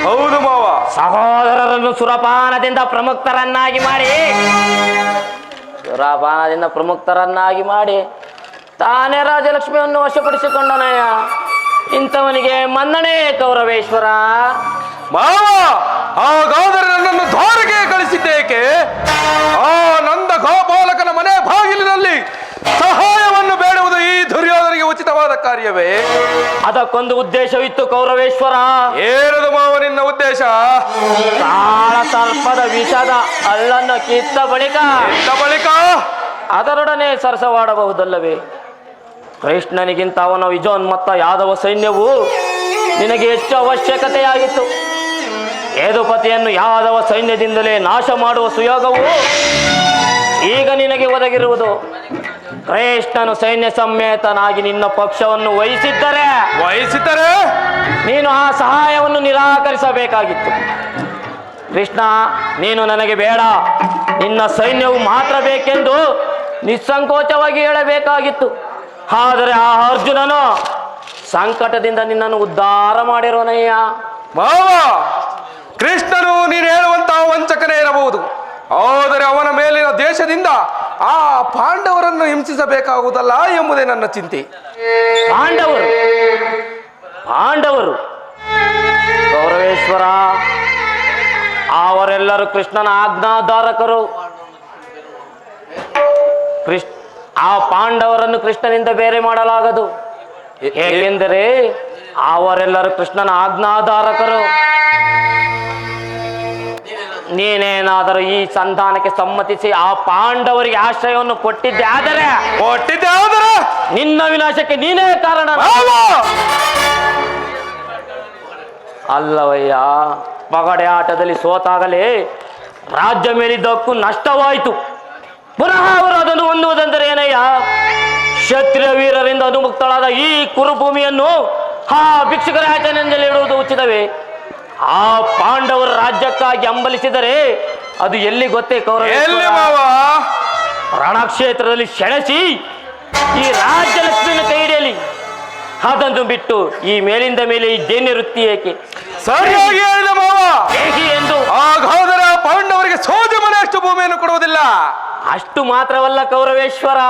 ಹೌದು ಮಾವ. ಸಹೋದರರನ್ನು ಸುರಪಾನದಿಂದ ಪ್ರಮುಖರನ್ನಾಗಿ ಮಾಡಿ ತಾನೇ ರಾಜಲಕ್ಷ್ಮಿಯನ್ನು ವಶಪಡಿಸಿಕೊಂಡನಯ್ಯ. ಇಂಥವನಿಗೆ ಮನ್ನಣೆ ಕೌರವೇಶ್ವರ. ಮಾವ, ಹಾಗಾದರೆ ನನ್ನನ್ನು ದ್ವಾರಕೆ ಕಳಿಸಿದ್ದೇಕೆ? ಆ ನಂದ ಗೋಪಾಲಕನ ಮನೆ ಬಾಗಿಲಿನಲ್ಲಿ ಸಹಾಯವನ್ನು ಬೇಡುವುದು ಈ ದುರ್ಯೋಧನಿಗೆ ಉಚಿತವಾದ ಕಾರ್ಯವೇ? ಅದಕ್ಕೊಂದು ಉದ್ದೇಶವಿತ್ತು ಕೌರವೇಶ್ವರ. ಏನದು ಮಾವ ನಿನ್ನ ಉದ್ದೇಶ? ಕಾಳ ಸರ್ಪದ ವಿಷದ ಅಲ್ಲನ್ನು ಕಿತ್ತ ಬಳಿಕ ಅದರೊಡನೆ ಸರಸವಾಡಬಹುದಲ್ಲವೇ? ಕೃಷ್ಣನಿಗಿಂತ ಅವನ ವಿಜಯೋನ್ಮತ್ತ ಯಾದವ ಸೈನ್ಯವು ನಿನಗೆ ಹೆಚ್ಚು ಅವಶ್ಯಕತೆಯಾಗಿತ್ತು. ಯದುಪತಿಯನ್ನು ಯಾದವ ಸೈನ್ಯದಿಂದಲೇ ನಾಶ ಮಾಡುವ ಸುಯೋಗವು ಈಗ ನಿನಗೆ ಒದಗಿರುವುದು. ಕೃಷ್ಣನು ಸೈನ್ಯ ಸಮೇತನಾಗಿ ನಿನ್ನ ಪಕ್ಷವನ್ನು ವಹಿಸಿದ್ದರೆ ನೀನು ಆ ಸಹಾಯವನ್ನು ನಿರಾಕರಿಸಬೇಕಾಗಿತ್ತು. ಕೃಷ್ಣ, ನೀನು ನನಗೆ ಬೇಡ, ನಿನ್ನ ಸೈನ್ಯವು ಮಾತ್ರ ಬೇಕೆಂದು ನಿಸ್ಸಂಕೋಚವಾಗಿ ಹೇಳಬೇಕಾಗಿತ್ತು. ಆದರೆ ಆ ಅರ್ಜುನನು ಸಂಕಟದಿಂದ ನಿನ್ನನ್ನು ಉದ್ಧಾರ ಮಾಡಿರೋನಯ್ಯ. ಮಾವ, ಕೃಷ್ಣನು ನೀನು ಹೇಳುವಂತಹ ವಂಚಕನೇ ಇರಬಹುದು. ಆದರೆ ಅವನ ಮೇಲಿನ ದೇಶದಿಂದ ಆ ಪಾಂಡವರನ್ನು ಹಿಂಸಿಸಬೇಕಾಗುವುದಲ್ಲ ಎಂಬುದೇ ನನ್ನ ಚಿಂತೆ. ಪಾಂಡವರು ಕೌರವೇಶ್ವರ, ಅವರೆಲ್ಲರೂ ಕೃಷ್ಣನ ಆಜ್ಞಾಧಾರಕರು. ಆ ಪಾಂಡವರನ್ನು ಕೃಷ್ಣನಿಂದ ಬೇರೆ ಮಾಡಲಾಗದು. ಏಕೆಂದರೆ ಅವರೆಲ್ಲರೂ ಕೃಷ್ಣನ ಆಜ್ಞಾಧಾರಕರು. ನೀನೇನಾದರೂ ಈ ಸಂಧಾನಕ್ಕೆ ಸಮ್ಮತಿಸಿ ಆ ಪಾಂಡವರಿಗೆ ಆಶ್ರಯವನ್ನು ಕೊಟ್ಟಿದ್ದೆ ಆದರೆ ನಿನ್ನ ವಿನಾಶಕ್ಕೆ ನೀನೇ ಕಾರಣ. ಅಲ್ಲವಯ್ಯ, ಪಗಡೆ ಆಟದಲ್ಲಿ ಸೋತಾಗಲೇ ರಾಜ್ಯ ಮೇಲಿದ್ದಕ್ಕೂ ನಷ್ಟವಾಯಿತು. ಪುನಃ ಅವರು ಅದನ್ನು ಹೊಂದುವುದೆಂದರೆ ಏನಯ್ಯ? ಕ್ಷತ್ರಿಯ ವೀರರಿಂದ ಅನುಮುಕ್ತಳಾದ ಈ ಕುರುಭೂಮಿಯನ್ನು ಭಿಕ್ಷುಕರ ಆಚರಣೆಯಲ್ಲಿ ಇಡುವುದು ಉಚಿತವೇ? ಆ ಪಾಂಡವರ ರಾಜ್ಯಕ್ಕಾಗಿ ಹಂಬಲಿಸಿದರೆ ಅದು ಎಲ್ಲಿ ಗೊತ್ತೇ ಕೌರವ? ರಣಕ್ಷೇತ್ರದಲ್ಲಿ ಸೆಳೆಸಿ ಈ ರಾಜ್ಯ ಲಕ್ಷ್ಮಿಯನ್ನು ಕೈ ಹಿಡಿಯಲಿ. ಅದನ್ನು ಬಿಟ್ಟು ಈ ಮೇಲಿಂದ ಮೇಲೆ ಈ ಜೈನ್ಯ ವೃತ್ತಿ ಏಕೆ? ಸರಿಯಾಗಿ ಹೇಳಿದ ಮಾವ. ಹೇಗೆ ಎಂದು ಹಾಗಾದರೆ ಪಾಂಡವರಿಗೆ ಸೋಜ ಮನೆ ಅಷ್ಟು ಭೂಮಿಯನ್ನು ಕೊಡುವುದಿಲ್ಲ. ಅಷ್ಟು ಮಾತ್ರವಲ್ಲ ಕೌರವೇಶ್ವರ,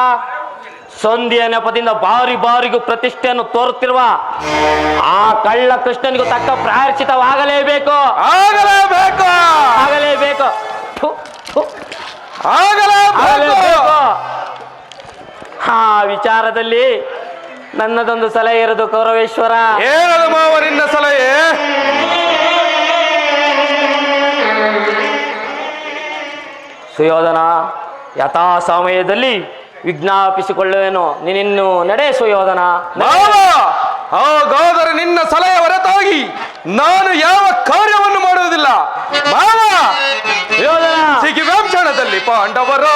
ಸಂಧಿಯ ನೆಪದಿಂದ ಬಾರಿ ಬಾರಿಗೂ ಪ್ರತಿಷ್ಠೆಯನ್ನು ತೋರುತ್ತಿರುವ ಆ ಕಳ್ಳ ಕೃಷ್ಣನಿಗೂ ತಕ್ಕ ಪ್ರಾಯಶ್ಚಿತವಾಗಲೇಬೇಕು. ಆಗಲೇಬೇಕು. ಆಗಲೇಬೇಕು. ಥು, ಥು. ಆಗಲೇಬೇಕು. ಆ ವಿಚಾರದಲ್ಲಿ ನನ್ನದೊಂದು ಸಲಹೆ ಇರೋದು ಕೌರವೇಶ್ವರ. ಏನದು ಮಾವ ನಿನ್ನ ಸಲಹೆ? ಸುಯೋಧನ, ಯಥಾ ಸಮಯದಲ್ಲಿ ವಿಜ್ಞಾಪಿಸಿಕೊಳ್ಳುವೇನು. ನೀನಿನ್ನು ನಡೆ ಸುಯೋಧನ. ಹಾಗಾದರೆ ನಿನ್ನ ಸಲಹೆ ಹೊರತಾಗಿ ನಾನು ಯಾವ ಕಾರ್ಯವನ್ನು ಮಾಡುವುದಿಲ್ಲ ಮಾವ. ಸಿಗಿವೆಂಕ್ಷಣದಲ್ಲಿ ಪಾಂಡವರು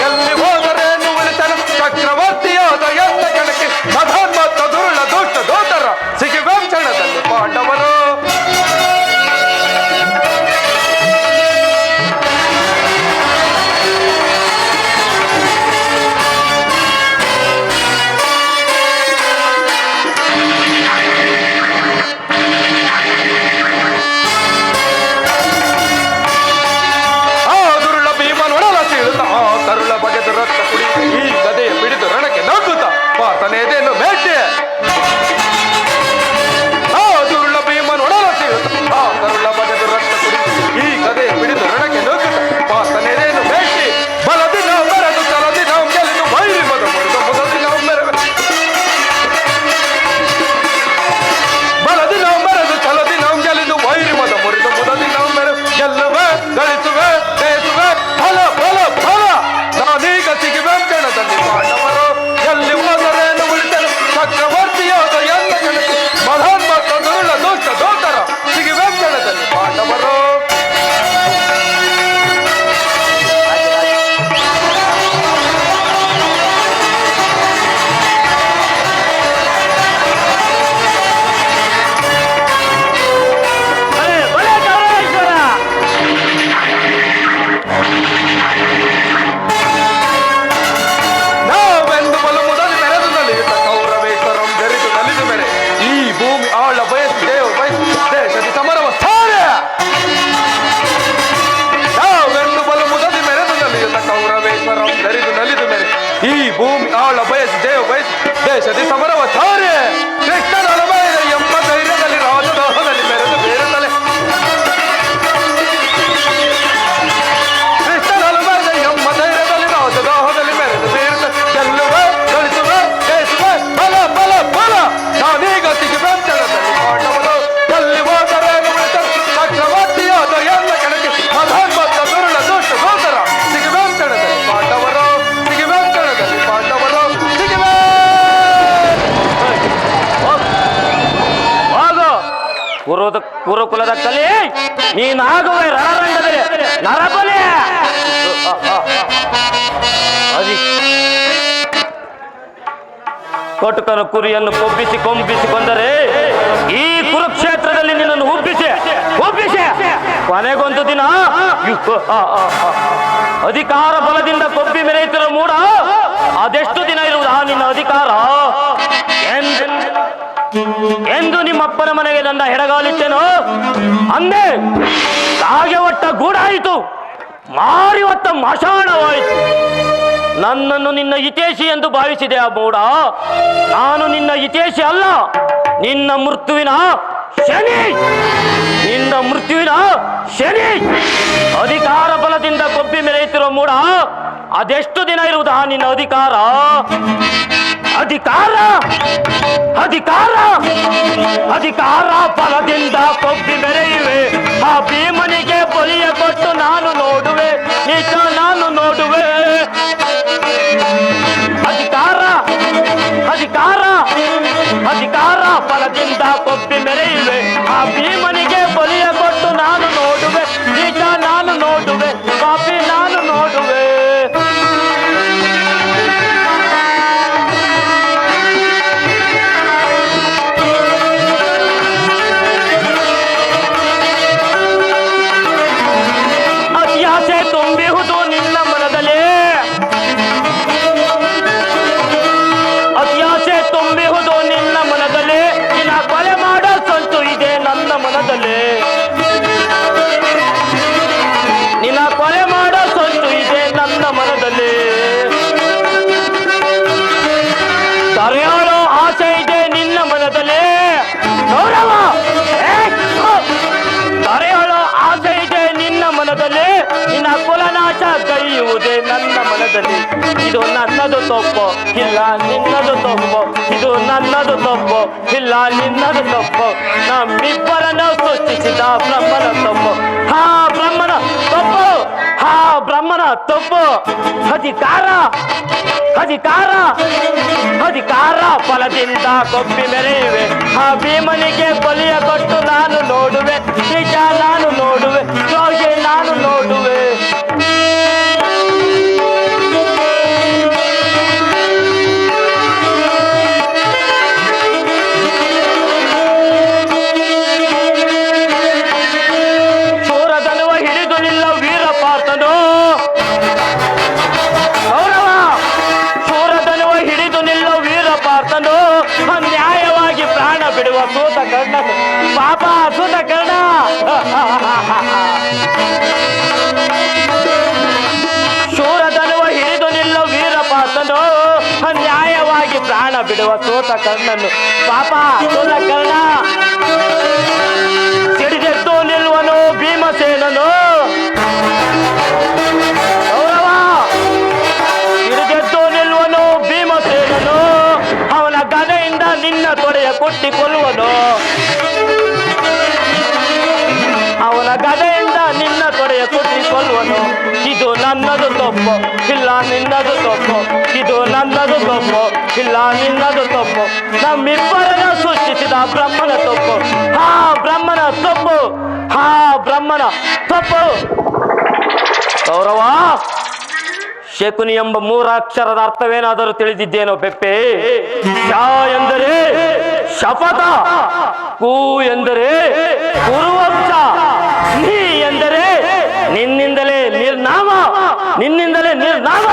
ಎಲ್ಲಿ ಹೋದರೇನು ಉಳಿತನು ಚಕ್ರವರ್ತಿಯಾದ ಎಲ್ಲ ಕಣಕ್ಕೆ ಮಧೋನ್ಮತ್ತ ದುರುಳ ದುಷ್ಟ ದೋತರ ಸಿಗಿವೆಂಕ್ಷಣದಲ್ಲಿ ಪಾಂಡವರು. ರಕ್ತ ಕುಡಿದು ಈ ಗದೆಯ ಬಿಡಿದು ರಣಕ್ಕೆ ನಗ್ಗುತ್ತ ಪಾತನೇದೇನು ಬೇಟೆ. ಆ ದುರುಳ ಭೀಮನೊಡಲ ಸೀಳುತ್ತ ಆ ಕರುಳ ಬಗೆದು ರಕ್ತ ಕುಡಿದು ಈ ಗದೆಯ ಬಿಡಿದು ರಣಕ್ಕೆ ನಗ್ಗುತ್ತ ಪಾತನೇದೇನು ಬೇಟೆ. ಬಲದಿ ನಾವು ಮೆರೆದು ಚಲದಿ ನಾವು ಗೆಲ್ಲಿದು ವೈರಿ ಮದ ಮುರಿದ ಮುದದಿ ನಾವು ಬಲದಿ ನಾವು ಮೆರೆದು ಚಲದಿ ನಾವು ಗೆಲ್ಲಿದು ವೈರಿ ಮದ ಮುರಿದ ಮುದದಿ ನಾವು ಗೆಲ್ಲುವೆ ಗಳಿಸುವೆ ಬೇಸುವೆ ಫಲ ಫಲ ಫಲ. ನಾನೀಗ ಸಿಗಿವೆಂಕ್ಷಣದಲ್ಲಿ ಪಾಂಡವರು ಎಲ್ಲಿ ಹೋದರೇನು ಉಳಿತನು ಚಕ್ರವರ್ತಿಯಾದ ಎಲ್ಲ ಕಣಕ್ಕೆ ಮಧೋನ್ಮತ್ತ ದುರುಳ ದುಷ್ಟ ದೋತರ ಸಿಗಿವೆಂಕ್ಷಣದಲ್ಲಿ ಪಾಂಡವರು. ಈ ಭೂಮಿ ಆಳ ಬಯಸಿ ದೇವ ಬಯಸಿ ದೇಶದಿ ಸಮರವ ತಾರೆ. ಕೃಷ್ಣನ ಅಲಬಾಯದ ಎಂಬ ಧೈರ್ಯದಲ್ಲಿ ರಾಜದಾಹದಲ್ಲಿ ಮೆರೆದು ಬೇರೆ ತಲೆ. ಕೃಷ್ಣನ ಅಲಬಾಯದ ಎಂಬ ಧೈರ್ಯದಲ್ಲಿ ರಾಜದಾಹದಲ್ಲಿ ಮೆರೆದು ಬೇರೆ ತಲೆ. ಗೆಲ್ಲುವೆ ಗಳಿಸುವೆ ಬೇಸುವೆ ಬಲ ಬಲ ಬಲ. ನಾನೀಗ ಸಿಗಿವೆಂಕ್ಷಣದಲ್ಲಿ ಪಾಂಡವರು ಎಲ್ಲಿ ಹೋದರೇನು ಉಳಿತನು ಚಕ್ರವರ್ತಿಯಾದ ಎಲ್ಲ ಕಣಕ್ಕೆ ಮಧೋನ್ಮತ್ತ ದುರುಳ ದುಷ್ಟ ದೋತರ ಸಿಗಿವೆಂಕ್ಷಣದಲ್ಲಿ ಪಾಂಡವರು. ಕುರುಕುಲದ ಕಲಿ ನೀನಾಗುವೆ ರಣರಂಗದಲ್ಲಿ ನರಬಲಿ. ಕಟುಕನ ಕುರಿಯನ್ನು ಕೊಂಬಿಸಿ ಕೊಂದರೆ ಈ ಕುರುಕ್ಷೇತ್ರದಲ್ಲಿ ನಿನ್ನನ್ನು ಉಬ್ಬಿಸಿ ಕೊನೆಗೊಂದು ದಿನ ಅಧಿಕಾರ ಬಲದಿಂದ ಕೊಬ್ಬಿ ಮೆರೆಯುತ್ತಿರೋ ಮೂಡ ಅದೆಷ್ಟು ದಿನ ಇರುವುದು ಆ ನಿನ್ನ ಅಧಿಕಾರ ಎಂದು ನಿಮ್ಮಪ್ಪನ ಮನೆಗೆ ನನ್ನ ಹೆಡಗಾಲಿಟ್ಟೆನು ಅಂದೆ. ಹಾಗೆ ಒಟ್ಟ ಗೂಡಾಯಿತು, ಮಾರಿ ಒಟ್ಟ ಮಶಾಣವಾಯಿತು. ನನ್ನನ್ನು ನಿನ್ನ ಹಿತೇಶಿ ಎಂದು ಭಾವಿಸಿದೆ ಆ ಮೂಡ. ನಾನು ನಿನ್ನ ಹಿತೇಶಿ ಅಲ್ಲ, ನಿನ್ನ ಮೃತ್ಯುವಿನ ಶನಿ, ನಿನ್ನ ಮೃತ್ಯುವಿನ ಶನಿ. ಅಧಿಕಾರ ಬಲದಿಂದ ಕೊಬ್ಬಿ ಮೆರೆಯುತ್ತಿರೋ ಮೂಡ, ಅದೆಷ್ಟು ದಿನ ಇರುವುದಾ ನಿನ್ನ ಅಧಿಕಾರ? ಅಧಿಕಾರ ಅಧಿಕಾರ ಅಧಿಕಾರ ಬಲದಿಂದ ಕೊಬ್ಬಿ ಮೆರೆಯುವೆ. ಆ ಭೀಮನಿಗೆ ಬಲಿಯ ಕೊಟ್ಟು ನಾನು ನೋಡುವೆ, ನಿಜ ನಾನು ನೋಡುವೆ. ಅಧಿಕಾರ ಅಧಿಕಾರ ಅಧಿಕಾರ ಬಲದಿಂದ ಕೊಬ್ಬಿ ಮೆರೆಯುವೆ. ಆ ಭೀಮನಿಗೆ ಬಲಿಯ ಕೊಟ್ಟು ನಾನು ನೋಡುವೆ, ನಿಜ ನಾನು ನೋಡುವೆ, ಕಾಪಿ ನಾನು ನೋಡುವೆ. ಅತ್ಯಾಸೆ ತುಂಬಿಹುದು ನಿನ್ನ ಮನದಲ್ಲಿ, ಅತ್ಯಾಸೆ ತುಂಬಿಹುದು ನಿನ್ನ ಮನದಲ್ಲಿ. ನಿನ್ನ ಕೊಲೆ ಮಾಡೋ ಸಂಚು ಇದೆ ನನ್ನ ಮನದಲ್ಲಿ, ನಿನ್ನ ಕೊಲೆ ಮಾಡೋ ಸಂಚು ಇದೆ ನನ್ನ ಮನದಲ್ಲಿ. ತರೆಯಾಳೋ ಆಸೆ ಇದೆ ನಿನ್ನ ಮನದಲ್ಲಿ. ಗೌರವ ತರೆಯಾಳೋ ಆಸೆ ಇದೆ ನಿನ್ನ ಮನದಲ್ಲಿ. ನಿನ್ನ ಕುಲನಾಶ ಕೈಯುವುದೇ ನನ್ನ ಮನದಲ್ಲಿ. ಇದು ನನ್ನದು ತಪ್ಪು ಇಲ್ಲ ನಿನ್ನದು ತಪ್ಪು, ಇದು ನನ್ನದು ತಪ್ಪು ಇಲ್ಲ ನಿನ್ನದು ತಪ್ಪು. ನಮ್ಮಿಬ್ಬರನ್ನು ಸೃಷ್ಟಿಸಿದ ಬ್ರಹ್ಮನ ತಪ್ಪು, ಹಾ ಬ್ರಹ್ಮನ ತಪ್ಪು, ಹಾ ಬ್ರಹ್ಮನ ತಪ್ಪು. ಅಧಿಕಾರ ಅಧಿಕಾರ ಅಧಿಕಾರ ಫಲದಿಂದ ಕೊಬ್ಬಿ ಮೆರೆಯುವೆ. ಆ ಭೀಮನಿಗೆ ಬಲಿಯ ಕೊಟ್ಟು ನಾನು ನೋಡುವೆ, ನಿಜ ನಾನು ನೋಡುವೆ, ಯೋಗಿ ನಾನು ನೋಡುವೆ. ಶೂರದನುವ ಹಿಡಿದು ನಿಲ್ಲ ವೀರ ಪಾರ್ಥನು. ಗೌರವ ಶೂರದನುವ ಹಿಡಿದು ನಿಲ್ಲ ವೀರ ಪಾರ್ಥನು. ಅನ್ಯಾಯವಾಗಿ ಪ್ರಾಣ ಬಿಡುವ ಸೂತ ಕರ್ಣ ಪಾಪ ಸೂತ ಕರ್ಣ. ಶೂರದನುವ ಹಿಡಿದು ನಿಲ್ಲ ವೀರ ಪಾರ್ಥನು. ಅನ್ಯಾಯವಾಗಿ ಪ್ರಾಣ ಬಿಡುವ ಸೂತ ಕರ್ಣನು ಪಾಪ ಸೂತ ಕರ್ಣ. ಸಿಡಿದೆದ್ದು ನಿಲ್ಲುವನು ಭೀಮಸೇನನು. ಗೌರವ ಸಿಡಿದೆದ್ದು ನಿಲ್ಲುವನು ಭೀಮಸೇನನು. ಅವನ ಗದೆಯಿಂದ ನಿನ್ನ ತೊಡೆಯ ಕೊಟ್ಟಿಕೊಳ್ಳುವನು, ಅವನ ಗದೆಯಿಂದ ನಿನ್ನ ತೊಡೆಯ ಕೊಟ್ಟಿಕೊಳ್ಳುವನು. ಇದು ನನ್ನದು ತಪ್ಪು ಇಲ್ಲ ನಿನ್ನದು ತಪ್ಪು, ಇದು ನನ್ನದು ತಪ್ಪು ಇಲ್ಲ ನಿನ್ನದು ತಪ್ಪು. ನಮ್ಮಿಬ್ಬರನ್ನು ಸೃಷ್ಟಿಸಿದ ಬ್ರಹ್ಮನ ತಪ್ಪು, ಹಾ ಬ್ರಹ್ಮನ ತಪ್ಪು, ಹಾ ಬ್ರಹ್ಮನ ತಪ್ಪು. ಗೌರವ ಶಕುನಿ ಎಂಬ ಮೂರಾಕ್ಷರದ ಅರ್ಥವೇನಾದರೂ ತಿಳಿದಿದ್ದೇನೋ ಬೆಪ್ಪೆ? ಶ ಎಂದರೆ ಶಪಥ, ಕು ಎಂದರೆ ಕುರುವಂಶ, ನೀ ಎಂದರೆ ನಿನ್ನಿಂದಲೇ ನಿರ್ನಾಮ, ನಿನ್ನಿಂದಲೇ ನಿರ್ನಾಮ.